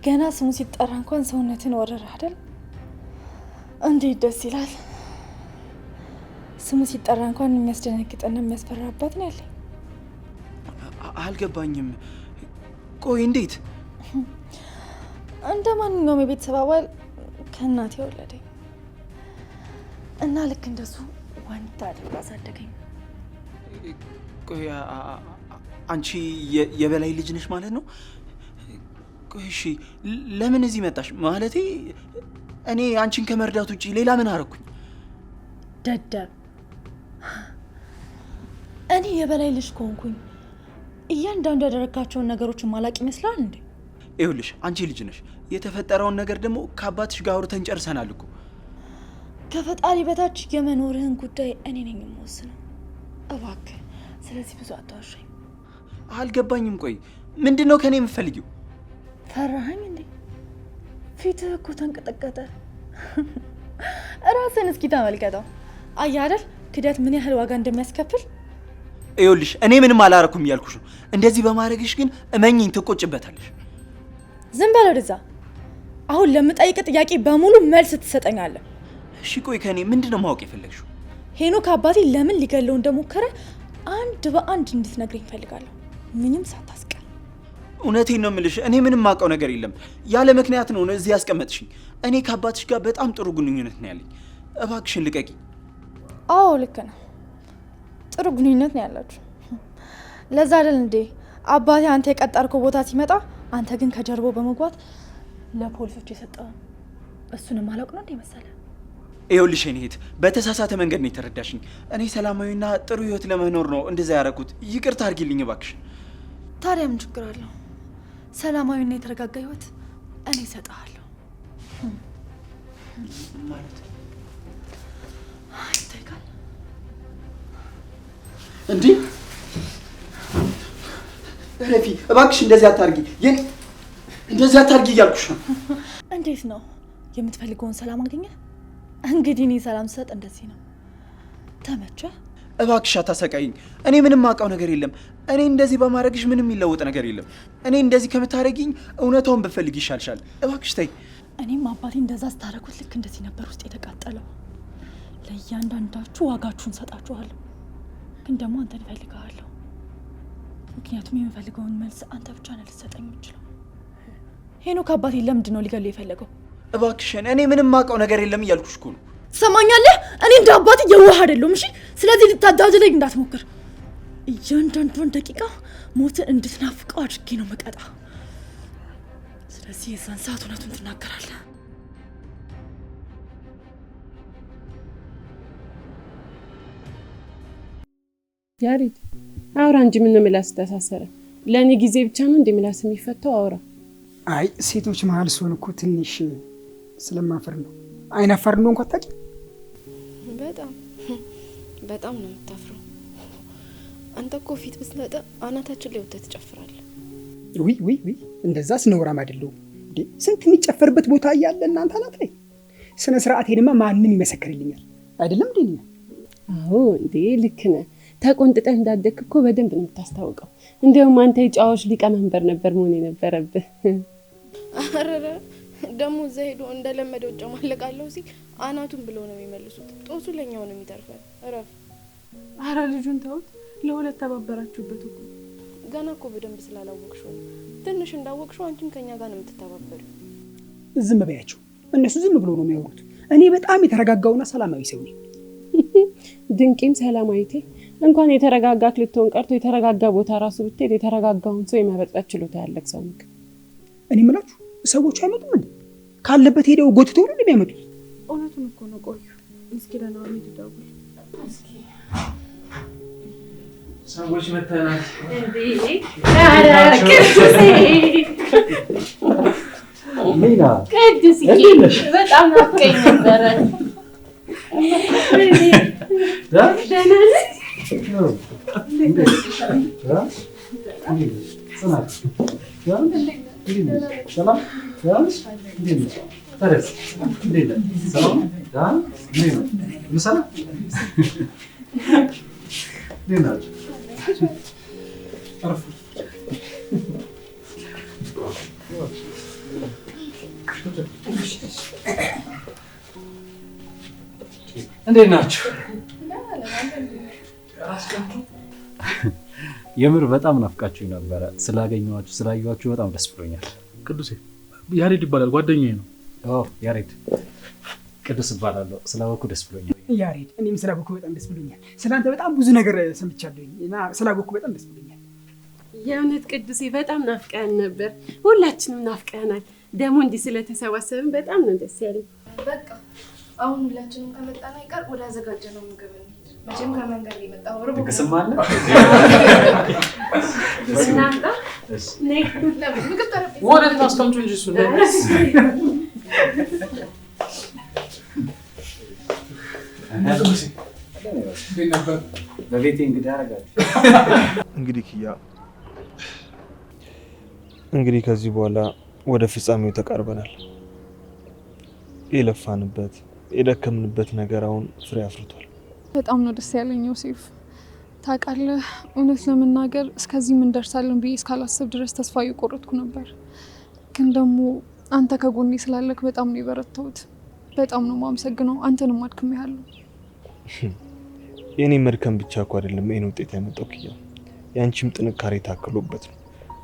ገና ስሙ ሲጠራ እንኳን ሰውነትን ወረረ አይደል? እንዴት ደስ ይላል! ስሙ ሲጠራ እንኳን የሚያስደነግጥና የሚያስፈራ አባት ነው ያለኝ። አልገባኝም። ቆይ እንዴት? እንደ ማንኛውም የቤተሰብ አባል ከእናቴ ወለደኝ እና ልክ እንደሱ ዋንታ አድርጎ አሳደገኝ። ቆይ አንቺ የበላይ ልጅ ነሽ ማለት ነው? ቆይ እሺ፣ ለምን እዚህ መጣሽ? ማለቴ እኔ አንቺን ከመርዳት ውጪ ሌላ ምን አደረኩኝ? ደደብ፣ እኔ የበላይ ልጅ ከሆንኩኝ እያንዳንዱ ያደረጋቸውን ነገሮችን ማላቅ ይመስላል እንዴ? ይኸውልሽ አንቺ ልጅ ነሽ። የተፈጠረውን ነገር ደግሞ ከአባትሽ ጋር አውርተን ጨርሰናል እኮ። ከፈጣሪ በታች የመኖርህን ጉዳይ እኔ ነኝ የምወስነው። እባክህ ስለዚህ ብዙ አታዋሻኝ። አልገባኝም። ቆይ ምንድን ነው ከኔ የምትፈልጊው? ፈራሃኝ እንዴ? ፊትህ እኮ ተንቀጠቀጠ። ራስን እስኪ ተመልከተው። አየህ አይደል ክደት ምን ያህል ዋጋ እንደሚያስከፍል። ይኸውልሽ እኔ ምንም አላረኩም እያልኩሽ ነው። እንደዚህ በማድረግሽ ግን እመኝኝ ትቆጭበታለሽ። ዝም በል ወደዛ። አሁን ለምጠይቅ ጥያቄ በሙሉ መልስ ትሰጠኛለህ። እሺ ቆይ ከኔ ምንድነው ማወቅ የፈለግሽው? ሄኖክ አባቴ ለምን ሊገለው እንደሞከረ አንድ በአንድ እንድትነግረኝ እፈልጋለሁ፣ ምንም ሳታስቀር። እውነቴን ነው የምልሽ፣ እኔ ምንም ማውቀው ነገር የለም። ያለ ምክንያት ነው እዚህ ያስቀመጥሽኝ። እኔ ከአባትሽ ጋር በጣም ጥሩ ግንኙነት ነው ያለኝ። እባክሽን ልቀቂ። አዎ ልክ ነው፣ ጥሩ ግንኙነት ነው ያላችሁ። ለዛ አይደል እንዴ አባቴ አንተ የቀጠርከው ቦታ ሲመጣ አንተ ግን ከጀርባው በመግባት ለፖሊሶች የሰጠው? እሱንም አላውቅ ነው እንዴ መሰለ? ይኸውልሽ እኔ እህት በተሳሳተ መንገድ ነው የተረዳሽኝ። እኔ ሰላማዊና ጥሩ ህይወት ለመኖር ነው እንደዛ ያደረኩት። ይቅርታ አድርጊልኝ እባክሽ። ታዲያ ምን ችግር አለው? ሰላማዊና የተረጋጋ ህይወት እኔ እሰጥሃለሁ። ማለት አይተካል እንዴ? ረፊ እባክሽ እንደዚህ አታርጊ። እንደዚህ አታርጊ እያልኩሽ ነው። እንዴት ነው የምትፈልገውን ሰላም አገኘ? እንግዲህ እኔ ሰላም ሰጥ እንደዚህ ነው። ተመቸ? እባክሽ አታሰቃይኝ። እኔ ምንም ማውቀው ነገር የለም። እኔ እንደዚህ በማድረግሽ ምንም የሚለወጥ ነገር የለም። እኔ እንደዚህ ከምታረጊኝ እውነታውን ብፈልግ ይሻልሻል። እባክሽ ተይ። እኔም አባቴ እንደዛ ስታረጉት ልክ እንደዚህ ነበር ውስጥ የተቃጠለው። ለእያንዳንዳችሁ ዋጋችሁን ሰጣችኋለሁ፣ ግን ደግሞ አንተን እፈልግሃለሁ። ምክንያቱም የምፈልገውን መልስ አንተ ብቻ ነህ ልትሰጠኝ የምችለው። ሄኖክ አባቴ ለምንድን ነው ሊገለው የፈለገው? እባክሽን እኔ ምንም ማውቀው ነገር የለም እያልኩሽ እኮ ነው። ትሰማኛለህ? እኔ እንደ አባቴ የዋህ አይደለሁም። እሺ፣ ስለዚህ ልታጃጅለኝ እንዳትሞክር። እያንዳንዷን ደቂቃ ሞትን እንድትናፍቀው አድርጌ ነው መቀጣ። ስለዚህ የዛን ሰዓት እውነቱን ትናገራለህ። ያሬድ አውራ እንጂ ምን ምላስ ተሳሰረ? ለእኔ ጊዜ ብቻ ነው እንደ ምላስ የሚፈታው? አውራ። አይ ሴቶች መሀል ሲሆን እኮ ትንሽ ስለማፈር ነው። አይናፋር ነው እንኳን ታውቂ? በጣም ነው የምታፍረው። አንተ እኮ ፊት ብትነጣ አናታችን ላይ ወጥተህ ትጨፍራለህ። ውይ እንደዛስ ነውራም አይደለሁም እንዴ? ስንት የሚጨፈርበት ቦታ እያለ እናንተ አናት ላይ ስነ ስርዓቴንማ ማንም ይመሰክርልኛል አይደለም እንዴ? አዎ እንዴ ልክ ነህ። ተቆንጥጠህ እንዳደግክ እኮ በደንብ ነው የምታስታውቀው። እንዲያውም አንተ የጫዋች ሊቀመንበር ነበር መሆን የነበረብህ። አረረ ደግሞ እዛ ሄዶ እንደለመደው ጨማለቃለሁ ሲል አናቱን ብለው ነው የሚመልሱት። ጦሱ ለኛው ነው የሚተርፈን። እረፍ። አረ ልጁን ተውት። ለሁለት ተባበራችሁበት እኮ። ገና እኮ በደንብ ስላላወቅሽው ነው። ትንሽ እንዳወቅሽው አንቺም ከኛ ጋር ነው የምትተባበሪው። ዝም በያቸው። እነሱ ዝም ብለው ነው የሚያወሩት። እኔ በጣም የተረጋጋውና ሰላማዊ ሰው ነኝ። ድንቂም ሰላማዊቴ እንኳን የተረጋጋክ ልትሆን ቀርቶ የተረጋጋ ቦታ ራሱ ብትሄድ የተረጋጋውን ሰው የመረጥበት ችሎታ ያለክ ሰው ነክ። እኔ የምላችሁ ሰዎቹ አይመጡም እንዴ? ካለበት ሄደው ጎትተው ነው የሚያመጡት። እውነቱን እኮ ነው። ቆዩ እስኪ ለናሚ ትደውል። እስኪ ሰዎች መተናል እንዴ? አረ ቅዱሴ ሌላ ቅዱሴ በጣም ናፍቀኝ ነበረ። ደህና ነህ? ሰላም እንዴት ነሽ? ታዲያስ እንዴት ነሽ? ሰላም ዳን እንዴት ነው? ምሳሌ እንዴት ናችሁ? አረፍ እንዴት ናችሁ? የምር በጣም ናፍቃችሁ ነበረ። ስላገኘኋችሁ ስላየኋችሁ በጣም ደስ ብሎኛል። ቅዱሴ ያሬድ ይባላል ጓደኛዬ ነው። ያሬድ ቅዱስ እባላለሁ። ስላወኩ ደስ ብሎኛል። ያሬድ እኔም ስላወኩ በጣም ደስ ብሎኛል። ስለአንተ በጣም ብዙ ነገር ሰምቻለሁ እና ስላወኩ በጣም ደስ ብሎኛል። የእውነት ቅዱሴ በጣም ናፍቀን ነበር። ሁላችንም ናፍቀናል። ደግሞ እንዲህ ስለተሰባሰብን በጣም ነው ደስ ያለኝ። በቃ አሁን ሁላችንም ከመጣን አይቀር ወደ አዘጋጀነው ምግብ እንሂድ። መቼም ከመንገድ የመጣው ርቦ ድግስም አለ። እናምጣ ነይ ምግብ ጠረጴዛ ወደ ታስቀምጡ እንጂ እሱ በቤቴ እንግዲህ አደርጋለሁ። እንግዲህ ኪያ እንግዲህ ከዚህ በኋላ ወደ ፍጻሜው ተቃርበናል። የለፋንበት የደከምንበት ነገር አሁን ፍሬ አፍርቷል። በጣም ነው ደስ ያለኝ ዮሴፍ። ታውቃለህ፣ እውነት ለመናገር እስከዚህ ምን ደርሳለን ብዬ እስካላስብ ድረስ ተስፋ እየቆረጥኩ ነበር። ግን ደግሞ አንተ ከጎኔ ስላለክ በጣም ነው የበረታሁት። በጣም ነው የማመሰግነው። አንተንም አድክሜያለሁ። የኔ መድከም ብቻ እኮ አይደለም ይሄን ውጤት ያመጣው ኪያ፣ ያንቺም ጥንካሬ ታክሎበት ነው።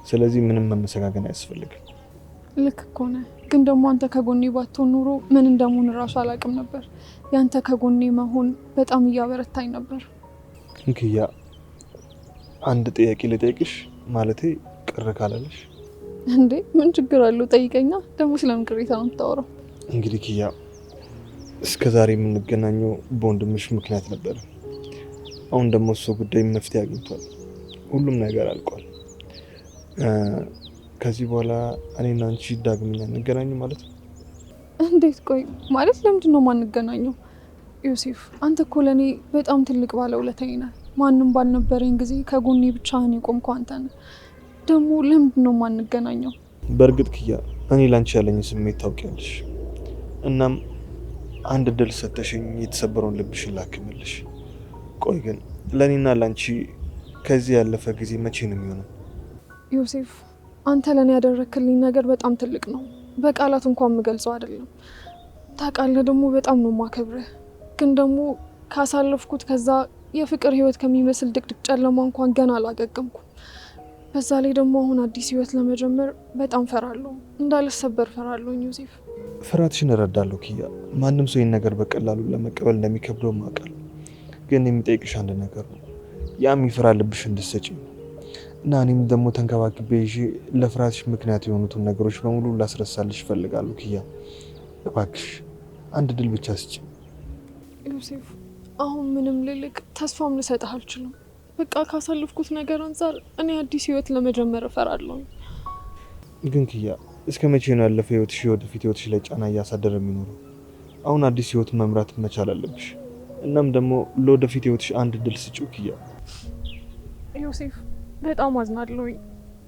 ስለዚህ ምንም መመሰጋገን አያስፈልግም። ልክ እኮ ነህ። ግን ደግሞ አንተ ከጎኔ ባትሆን ኑሮ ምን እንደምሆን እራሱ አላውቅም ነበር። ያንተ ከጎኔ መሆን በጣም እያበረታኝ ነበር። ኪያ አንድ ጥያቄ ልጠይቅሽ፣ ማለቴ ቅር ካላለሽ? እንዴ ምን ችግር አለው? ጠይቀኛ። ደግሞ ስለምን ቅሬታ ነው የምታወራው? እንግዲህ ኪያ እስከ ዛሬ የምንገናኘው በወንድምሽ ምክንያት ነበር። አሁን ደግሞ እሱ ጉዳይ መፍትሄ አግኝቷል። ሁሉም ነገር አልቋል። ከዚህ በኋላ እኔና አንቺ ዳግመኛ እንገናኝ ማለት ነው? እንዴት? ቆይ ማለት ለምንድን ነው የማንገናኘው? ዮሴፍ አንተ እኮ ለእኔ በጣም ትልቅ ባለውለታዬ ነህ። ማንም ባልነበረኝ ጊዜ ከጎኔ ብቻህን የቆምከው አንተ ነህ። ደግሞ ለምንድን ነው የማንገናኘው? በእርግጥ ኪያ እኔ ላንቺ ያለኝ ስሜት ታውቂያለሽ። እናም አንድ እድል ሰተሽኝ የተሰበረውን ልብሽን ላክምልሽ። ቆይ ግን ለእኔና ላንቺ ከዚህ ያለፈ ጊዜ መቼ ነው የሚሆነው? ዮሴፍ አንተ ለእኔ ያደረክልኝ ነገር በጣም ትልቅ ነው። በቃላት እንኳን የምገልጸው አይደለም። ታውቃለህ ደግሞ በጣም ነው የማከብርህ። ግን ደግሞ ካሳለፍኩት ከዛ የፍቅር ህይወት ከሚመስል ድቅድቅ ጨለማ እንኳን ገና አላገገምኩም። በዛ ላይ ደግሞ አሁን አዲስ ህይወት ለመጀመር በጣም ፈራለሁ። እንዳልሰበር ፈራለሁ ዮሴፍ። ፍርሃትሽን እረዳለሁ ኪያ። ማንም ሰው ይህን ነገር በቀላሉ ለመቀበል እንደሚከብደው አውቃለሁ። ግን የሚጠይቅሽ አንድ ነገር ነው። ያም ይፍራ ልብሽ እንድትሰጪኝ ነው እና እኔም ደግሞ ተንከባክቤ ይዤ ለፍርሃትሽ ምክንያት የሆኑትን ነገሮች በሙሉ ላስረሳልሽ እፈልጋለሁ ኪያ። እባክሽ አንድ ድል ብቻ ስጪ። ዮሴፍ አሁን ምንም ልልቅ ተስፋም ልሰጥህ አልችልም። በቃ ካሳለፍኩት ነገር አንጻር እኔ አዲስ ህይወት ለመጀመር እፈራለሁ። ግን ኪያ እስከ መቼ ነው ያለፈ ህይወትሽ የወደፊት ህይወትሽ ላይ ጫና እያሳደረ የሚኖረው? አሁን አዲስ ህይወት መምራት መቻል አለብሽ። እናም ደግሞ ለወደፊት ህይወትሽ አንድ ድል ስጪው ኪያ። ዮሴፍ በጣም አዝናለሁ።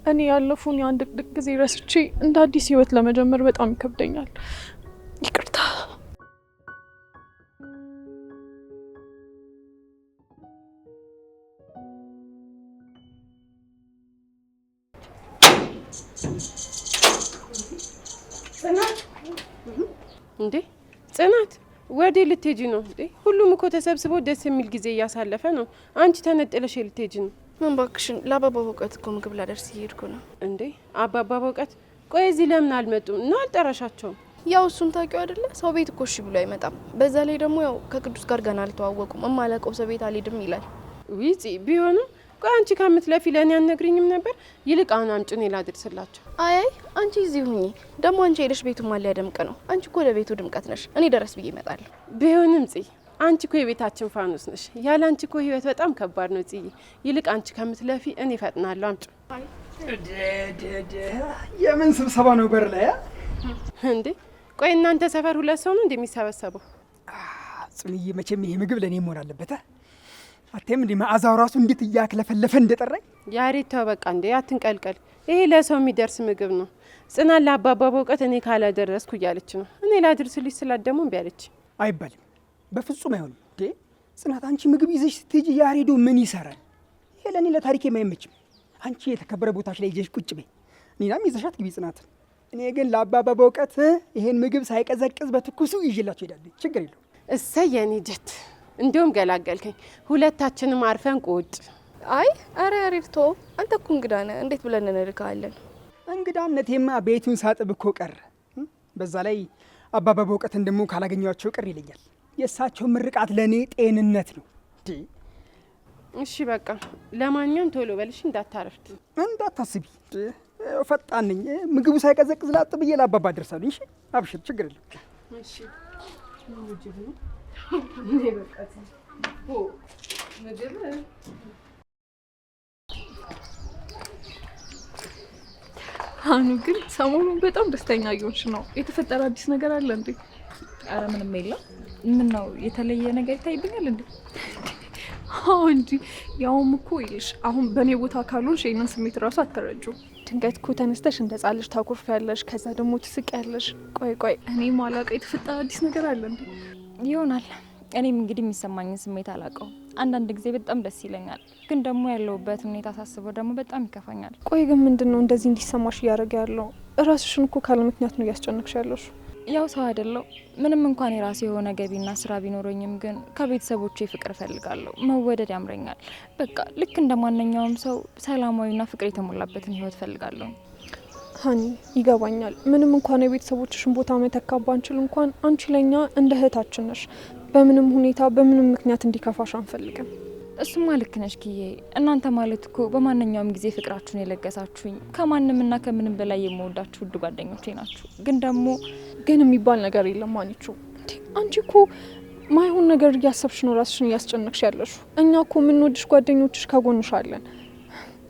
እኔ ያለፉን የአንድ ድቅድቅ ጊዜ ረስቼ እንደ አዲስ ህይወት ለመጀመር በጣም ይከብደኛል። ይቅርታ። ጽናት እንዴ ጽናት ወዴ ልትሄጂ ነው እንዴ? ሁሉም እኮ ተሰብስቦ ደስ የሚል ጊዜ እያሳለፈ ነው። አንቺ ተነጥለሽ ልትሄጂ ነው? ምን ባክሽን፣ ለአባባ በእውቀት እኮ ምግብ ላደርስ እየሄድኩ ነው። እንዴ አባባ በእውቀት? ቆይ እዚህ ለምን አልመጡም? እና አልጠራሻቸውም? ያው እሱን ታውቂው አይደለ? ሰው ቤት እኮ እሺ ብሎ አይመጣም። በዛ ላይ ደግሞ ያው ከቅዱስ ጋር ገና አልተዋወቁም። እማላውቀው ሰው ቤት አልሄድም ይላል። ዊጺ ቢሆንም ቆይ አንቺ ከምትለፊ ለእኔ አትነግሪኝም ነበር? ይልቅ አሁን አምጪ እኔ ላድርስላቸው። አይ አንቺ እዚህ ሁኚ። ደግሞ አንቺ ሄደሽ ቤቱን ማን ሊያደምቅ ነው? አንቺ እኮ ለቤቱ ድምቀት ነሽ። እኔ ደረስ ብዬ እመጣለሁ። ቢሆንም ጽ አንቺ እኮ የቤታችን ፋኖስ ነሽ። ያለ አንቺ እኮ ህይወት በጣም ከባድ ነው ጽ። ይልቅ አንቺ ከምትለፊ እኔ እፈጥናለሁ። አምጪ። የምን ስብሰባ ነው በር ላይ? እንዴ ቆይ እናንተ ሰፈር ሁለት ሰው ነው እንደሚሰበሰበው? ጽንዬ መቼም ይሄ ምግብ ለኔ መሆን አለበት። አቴም እንዲህ መዓዛው ራሱ እንዴት እያክለፈለፈ እንደጠራኝ። ያሬድ ተው በቃ እንዴ አትንቀልቀል። ይሄ ለሰው የሚደርስ ምግብ ነው። ጽናት ለአባባ በእውቀት እኔ ካላደረስኩ እያለች ነው። እኔ ላድርስልሽ ስላት ደግሞ እምቢ አለች። አይባልም፣ በፍጹም አይሆንም። እንዴ ጽናት አንቺ ምግብ ይዘሽ ስትሄጂ ያሬዶ ምን ይሰራል? ይሄ ለእኔ ለታሪክ የማይመችም። አንቺ የተከበረ ቦታሽ ላይ ይዘሽ ቁጭ በይ፣ እኔናም ይዘሻት ግቢ ጽናትን። እኔ ግን ለአባባ በእውቀት ይሄን ምግብ ሳይቀዘቅዝ በትኩሱ ይዤላችሁ ሄዳለሁ። ችግር የለውም። እሰይ የኔ ጀት፣ እንዲሁም ገላገልከኝ። ሁለታችንም አርፈን ቁጭ። አይ አረ ያሬድ ተው፣ አንተ እኮ እንግዳ ነህ፣ እንዴት ብለን እንልካለን? እንግዳነቴማ ቤቱን ሳጥብ እኮ ቀረ። በዛ ላይ አባባ በእውቀትን ደግሞ ካላገኘኋቸው ቅር ይለኛል። የእሳቸው ምርቃት ለእኔ ጤንነት ነው። እሺ በቃ ለማንኛውም ቶሎ በልሽ፣ እንዳታረፍድ። እንዳታስቢ፣ ፈጣን ነኝ። ምግቡ ሳይቀዘቅዝ ላጥ ብዬ ለአባባ አደርሳለሁ። እሺ አብሽር፣ ችግር የለም። እሺ አኑ ግን ሰሞኑን በጣም ደስተኛ እየሆንሽ ነው። የተፈጠረ አዲስ ነገር አለ እንዴ? አረ ምንም የለም። ምን ነው የተለየ ነገር ይታይብኛል እንዴ? አዎ እንጂ ያውም እኮ ይልሽ አሁን በእኔ ቦታ ካልሆንሽ ይህንን ስሜት እራሱ አትረጁም። ድንገት እኮ ተነስተሽ እንደ ሕፃን ልጅ ታኮርፊያለሽ፣ ከዛ ደግሞ ትስቂያለሽ። ቆይ እኔ ማላውቀው የተፈጠረ አዲስ ነገር አለ እንዴ? ይሆናል። እኔም እንግዲህ የሚሰማኝን ስሜት አላውቀው። አንዳንድ ጊዜ በጣም ደስ ይለኛል፣ ግን ደግሞ ያለውበት ሁኔታ ሳስበው ደግሞ በጣም ይከፋኛል። ቆይ ግን ምንድን ነው እንደዚህ እንዲሰማሽ እያደረገ ያለው? እራስሽን እኮ ካለ ምክንያት ነው እያስጨነቅሽ ያለሽ። ያው ሰው አይደለው። ምንም እንኳን የራሴ የሆነ ገቢና ስራ ቢኖረኝም ግን ከቤተሰቦቼ ፍቅር እፈልጋለሁ። መወደድ ያምረኛል። በቃ ልክ እንደ ማንኛውም ሰው ሰላማዊና ፍቅር የተሞላበትን ህይወት እፈልጋለሁ። ሀኒ ይገባኛል። ምንም እንኳን የቤተሰቦችሽን ቦታ መተካት ባንችል እንኳን አንቺ ለኛ እንደ እህታችን ነሽ። በምንም ሁኔታ በምንም ምክንያት እንዲከፋሽ አንፈልግም። እሱማ ልክ ነሽ ኪዬ። እናንተ ማለት እኮ በማንኛውም ጊዜ ፍቅራችሁን የለገሳችሁኝ ከማንምና ከምንም በላይ የምወዳችሁ ውድ ጓደኞቼ ናችሁ። ግን ደግሞ ግን የሚባል ነገር የለም አንቺ። አንቺ እኮ ማይሆን ነገር እያሰብሽ ነው ራስሽን እያስጨነቅሽ ያለሽ። እኛ እኮ የምንወድሽ ጓደኞችሽ ከጎንሽ አለን።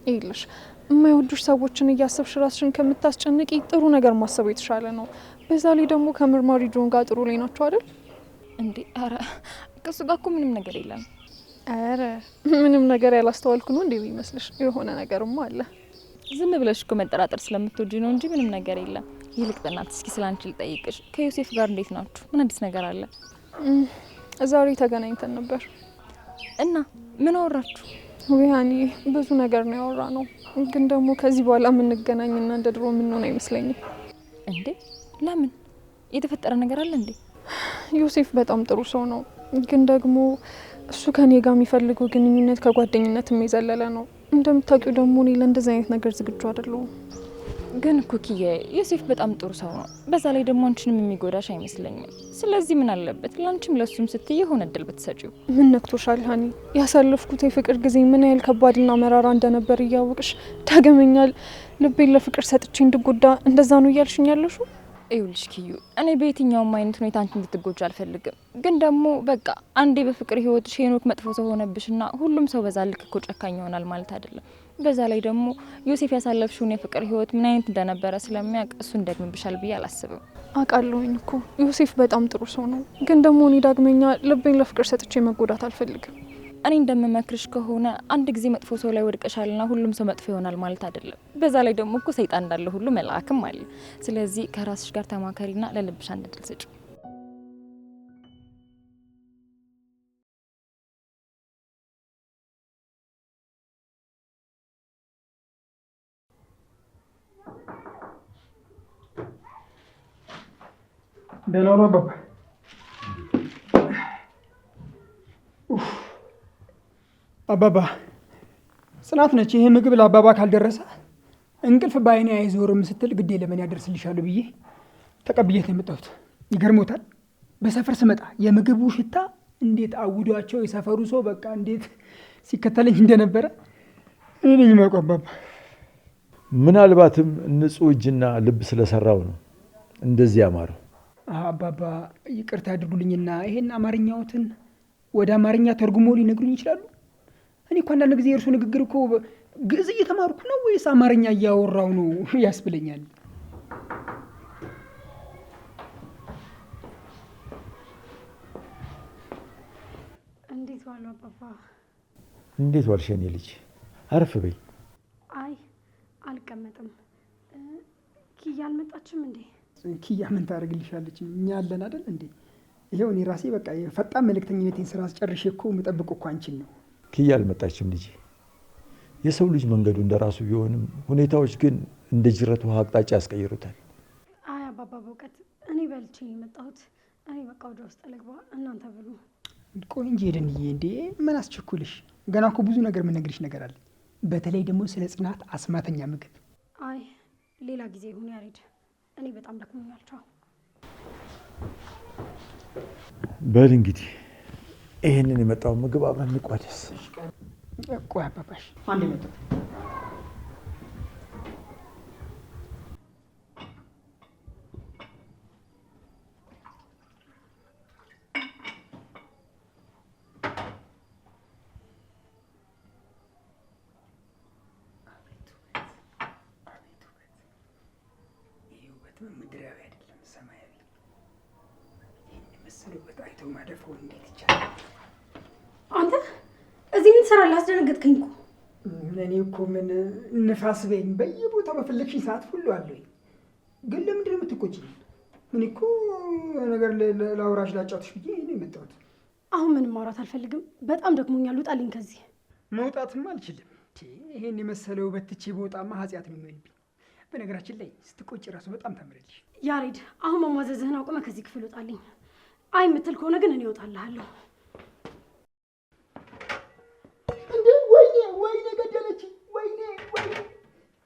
ይልሽ የማይወዱሽ ሰዎችን እያሰብሽ ራስሽን ከምታስጨንቂ ጥሩ ነገር ማሰብ የተሻለ ነው። በዛ ላይ ደግሞ ከምርማሪ ጆን ጋር ጥሩ ላይ ናቸው አይደል እንዴ? አረ ከሱ ጋር እኮ ምንም ነገር የለም። አረ ምንም ነገር ያላስተዋልኩ ነው እንዴ ይመስልሽ? የሆነ ነገርማ አለ። ዝም ብለሽ እኮ መጠራጠር ስለምትወጂ ነው እንጂ ምንም ነገር የለም። ይልቅ በእናትሽ እስኪ ስላንቺ ልጠይቅሽ። ከዮሴፍ ጋር እንዴት ናችሁ? ምን አዲስ ነገር አለ? ዛሬ ተገናኝተን ነበር። እና ምን አወራችሁ? ያኔ ብዙ ነገር ነው ያወራ ነው። ግን ደግሞ ከዚህ በኋላ የምንገናኝና እንደ ድሮ የምንሆን አይመስለኝም። እንዴ ለምን? የተፈጠረ ነገር አለ እንዴ? ዮሴፍ በጣም ጥሩ ሰው ነው። ግን ደግሞ እሱ ከኔ ጋር የሚፈልገው ግንኙነት ከጓደኝነት የዘለለ ነው። እንደምታውቂው ደግሞ እኔ ለእንደዚህ አይነት ነገር ዝግጁ አይደለሁም። ግን እኮ ኪዬ ዮሴፍ በጣም ጥሩ ሰው ነው። በዛ ላይ ደግሞ አንቺንም የሚጎዳሽ አይመስለኝም። ስለዚህ ምን አለበት ለአንቺም ለሱም ስትይ የሆነ እድል ብትሰጪው። ምን ነክቶሻል ሀኒ? ያሳለፍኩት የፍቅር ጊዜ ምን ያህል ከባድና መራራ እንደነበር እያወቅሽ ዳግመኛል ልቤን ለፍቅር ሰጥቼ እንድጎዳ እንደዛ ነው እያልሽኝ ያለሽው? ይኸውልሽ ኪዩ፣ እኔ በየትኛውም አይነት ሁኔታ አንቺ እንድትጎጂ አልፈልግም። ግን ደግሞ በቃ አንዴ በፍቅር ህይወትሽ ሄኖክ መጥፎ ሰው ሆነብሽና ሁሉም ሰው በዛ ልክ እኮ ጨካኝ ይሆናል ማለት አይደለም። በዛ ላይ ደግሞ ዮሴፍ ያሳለፍሽውን የፍቅር ህይወት ምን አይነት እንደነበረ ስለሚያውቅ እሱ እንደግምብሻል ብዬ አላስብም። አውቃለሁኝ እኮ ዮሴፍ በጣም ጥሩ ሰው ነው። ግን ደግሞ እኔ ዳግመኛ ልቤን ለፍቅር ሰጥቼ መጎዳት አልፈልግም። እኔ እንደምመክርሽ ከሆነ አንድ ጊዜ መጥፎ ሰው ላይ ወድቀሻልና ሁሉም ሰው መጥፎ ይሆናል ማለት አይደለም። በዛ ላይ ደግሞ እኮ ሰይጣን እንዳለ ሁሉ መልአክም አለ። ስለዚህ ከራስሽ ጋር ተማከሪና ለልብሽ አንድ እድል ስጪ። ደህና ነው አባባ? አባባ ጽናት ነች። ይሄ ምግብ ለአባባ ካልደረሰ እንቅልፍ በአይኔ አይዞርም ስትል ግዴ ለምን ያደርስልሻለሁ ብዬ ተቀብዬት ነው የመጣሁት። ይገርሞታል። በሰፈር ስመጣ የምግቡ ሽታ እንዴት አውዷቸው የሰፈሩ ሰው በቃ እንዴት ሲከተለኝ እንደነበረ እኔ ነኝ የማውቀው አባባ። ምናልባትም ንጹህ እጅና ልብ ስለሰራው ነው እንደዚህ ያማረው። አባባ ይቅርታ ያድርጉልኝና ይሄን አማርኛዎትን ወደ አማርኛ ተርጉሞ ሊነግሩኝ ይችላሉ? እኔ እኮ አንዳንድ ጊዜ የእርሱ ንግግር እኮ ግዕዝ እየተማርኩ ነው ወይስ አማርኛ እያወራው ነው ያስብለኛል። እንዴት ዋሉ አባባ? እንዴት ዋልሽ የኔ ልጅ? አረፍ በይ። አይ አልቀመጥም። ኪያ አልመጣችም እንዴ? ኪያ ምን ታደርግልሻለች? እኛ ያለን አይደል እንዴ? ይሄው እኔ ራሴ በቃ የፈጣን መልእክተኝነቴን ስራ አስጨርሼ እኮ የምጠብቀው እኮ አንቺን ነው። ኪያ አልመጣችም ልጅ። የሰው ልጅ መንገዱ እንደራሱ ቢሆንም ሁኔታዎች ግን እንደ ጅረት ውሃ አቅጣጫ ያስቀይሩታል። አይ አባባ በእውቀት እኔ በልቼ የመጣሁት። እኔ በቃ ወደ ውስጥ ልግባ፣ እናንተ ብሉ። ቆይ እንጂ ሄደንዬ፣ እንዴ ምን አስቸኩልሽ? ገና እኮ ብዙ ነገር የምነግርሽ ነገር አለ። በተለይ ደግሞ ስለ ጽናት አስማተኛ ምግብ። አይ ሌላ ጊዜ ይሁን ያሬድ፣ እኔ በጣም ደክሞኛል። ቻው። በል እንግዲህ ይሄንን የመጣውን ምግብ አብረን እንቋደስ። ቆይ አባባሽ አንዴ መጣ። ምድራዊ አይደለም ሰማያዊ። ይህን የመሰለው በጣይተው ማደፈው እንዴት ይቻላል? አንተ እዚህ ምን ትሰራለህ? አስደነገጥከኝ እኮ። እኔ እኮ ምን ንፋስ በይኝ፣ በየቦታው በፈለግሽኝ ሰዓት ሁሉ አለኝ። ግን ለምንድን ነው የምትቆጪኝ? እኔ እኮ ነገር ለአውራሽ ላጫውትሽ ብዬ ነው የመጣሁት። አሁን ምንም ማውራት አልፈልግም፣ በጣም ደክሞኛል። ውጣልኝ ከዚህ። መውጣትም አልችልም። ይሄን የመሰለው በትቼ በወጣማ ኃጢአት ነው የሚሆንብኝ። በነገራችን ላይ ስትቆጭ ራሱ በጣም ታምረልሽ። ያሬድ አሁን መሟዘዝህን አቁመ ከዚህ ክፍል ውጣልኝ። አይ የምትል ከሆነ ግን እኔ እወጣልሃለሁ። እንዴ ወይኔ ወይኔ ገደለች! ወይኔ ወይኔ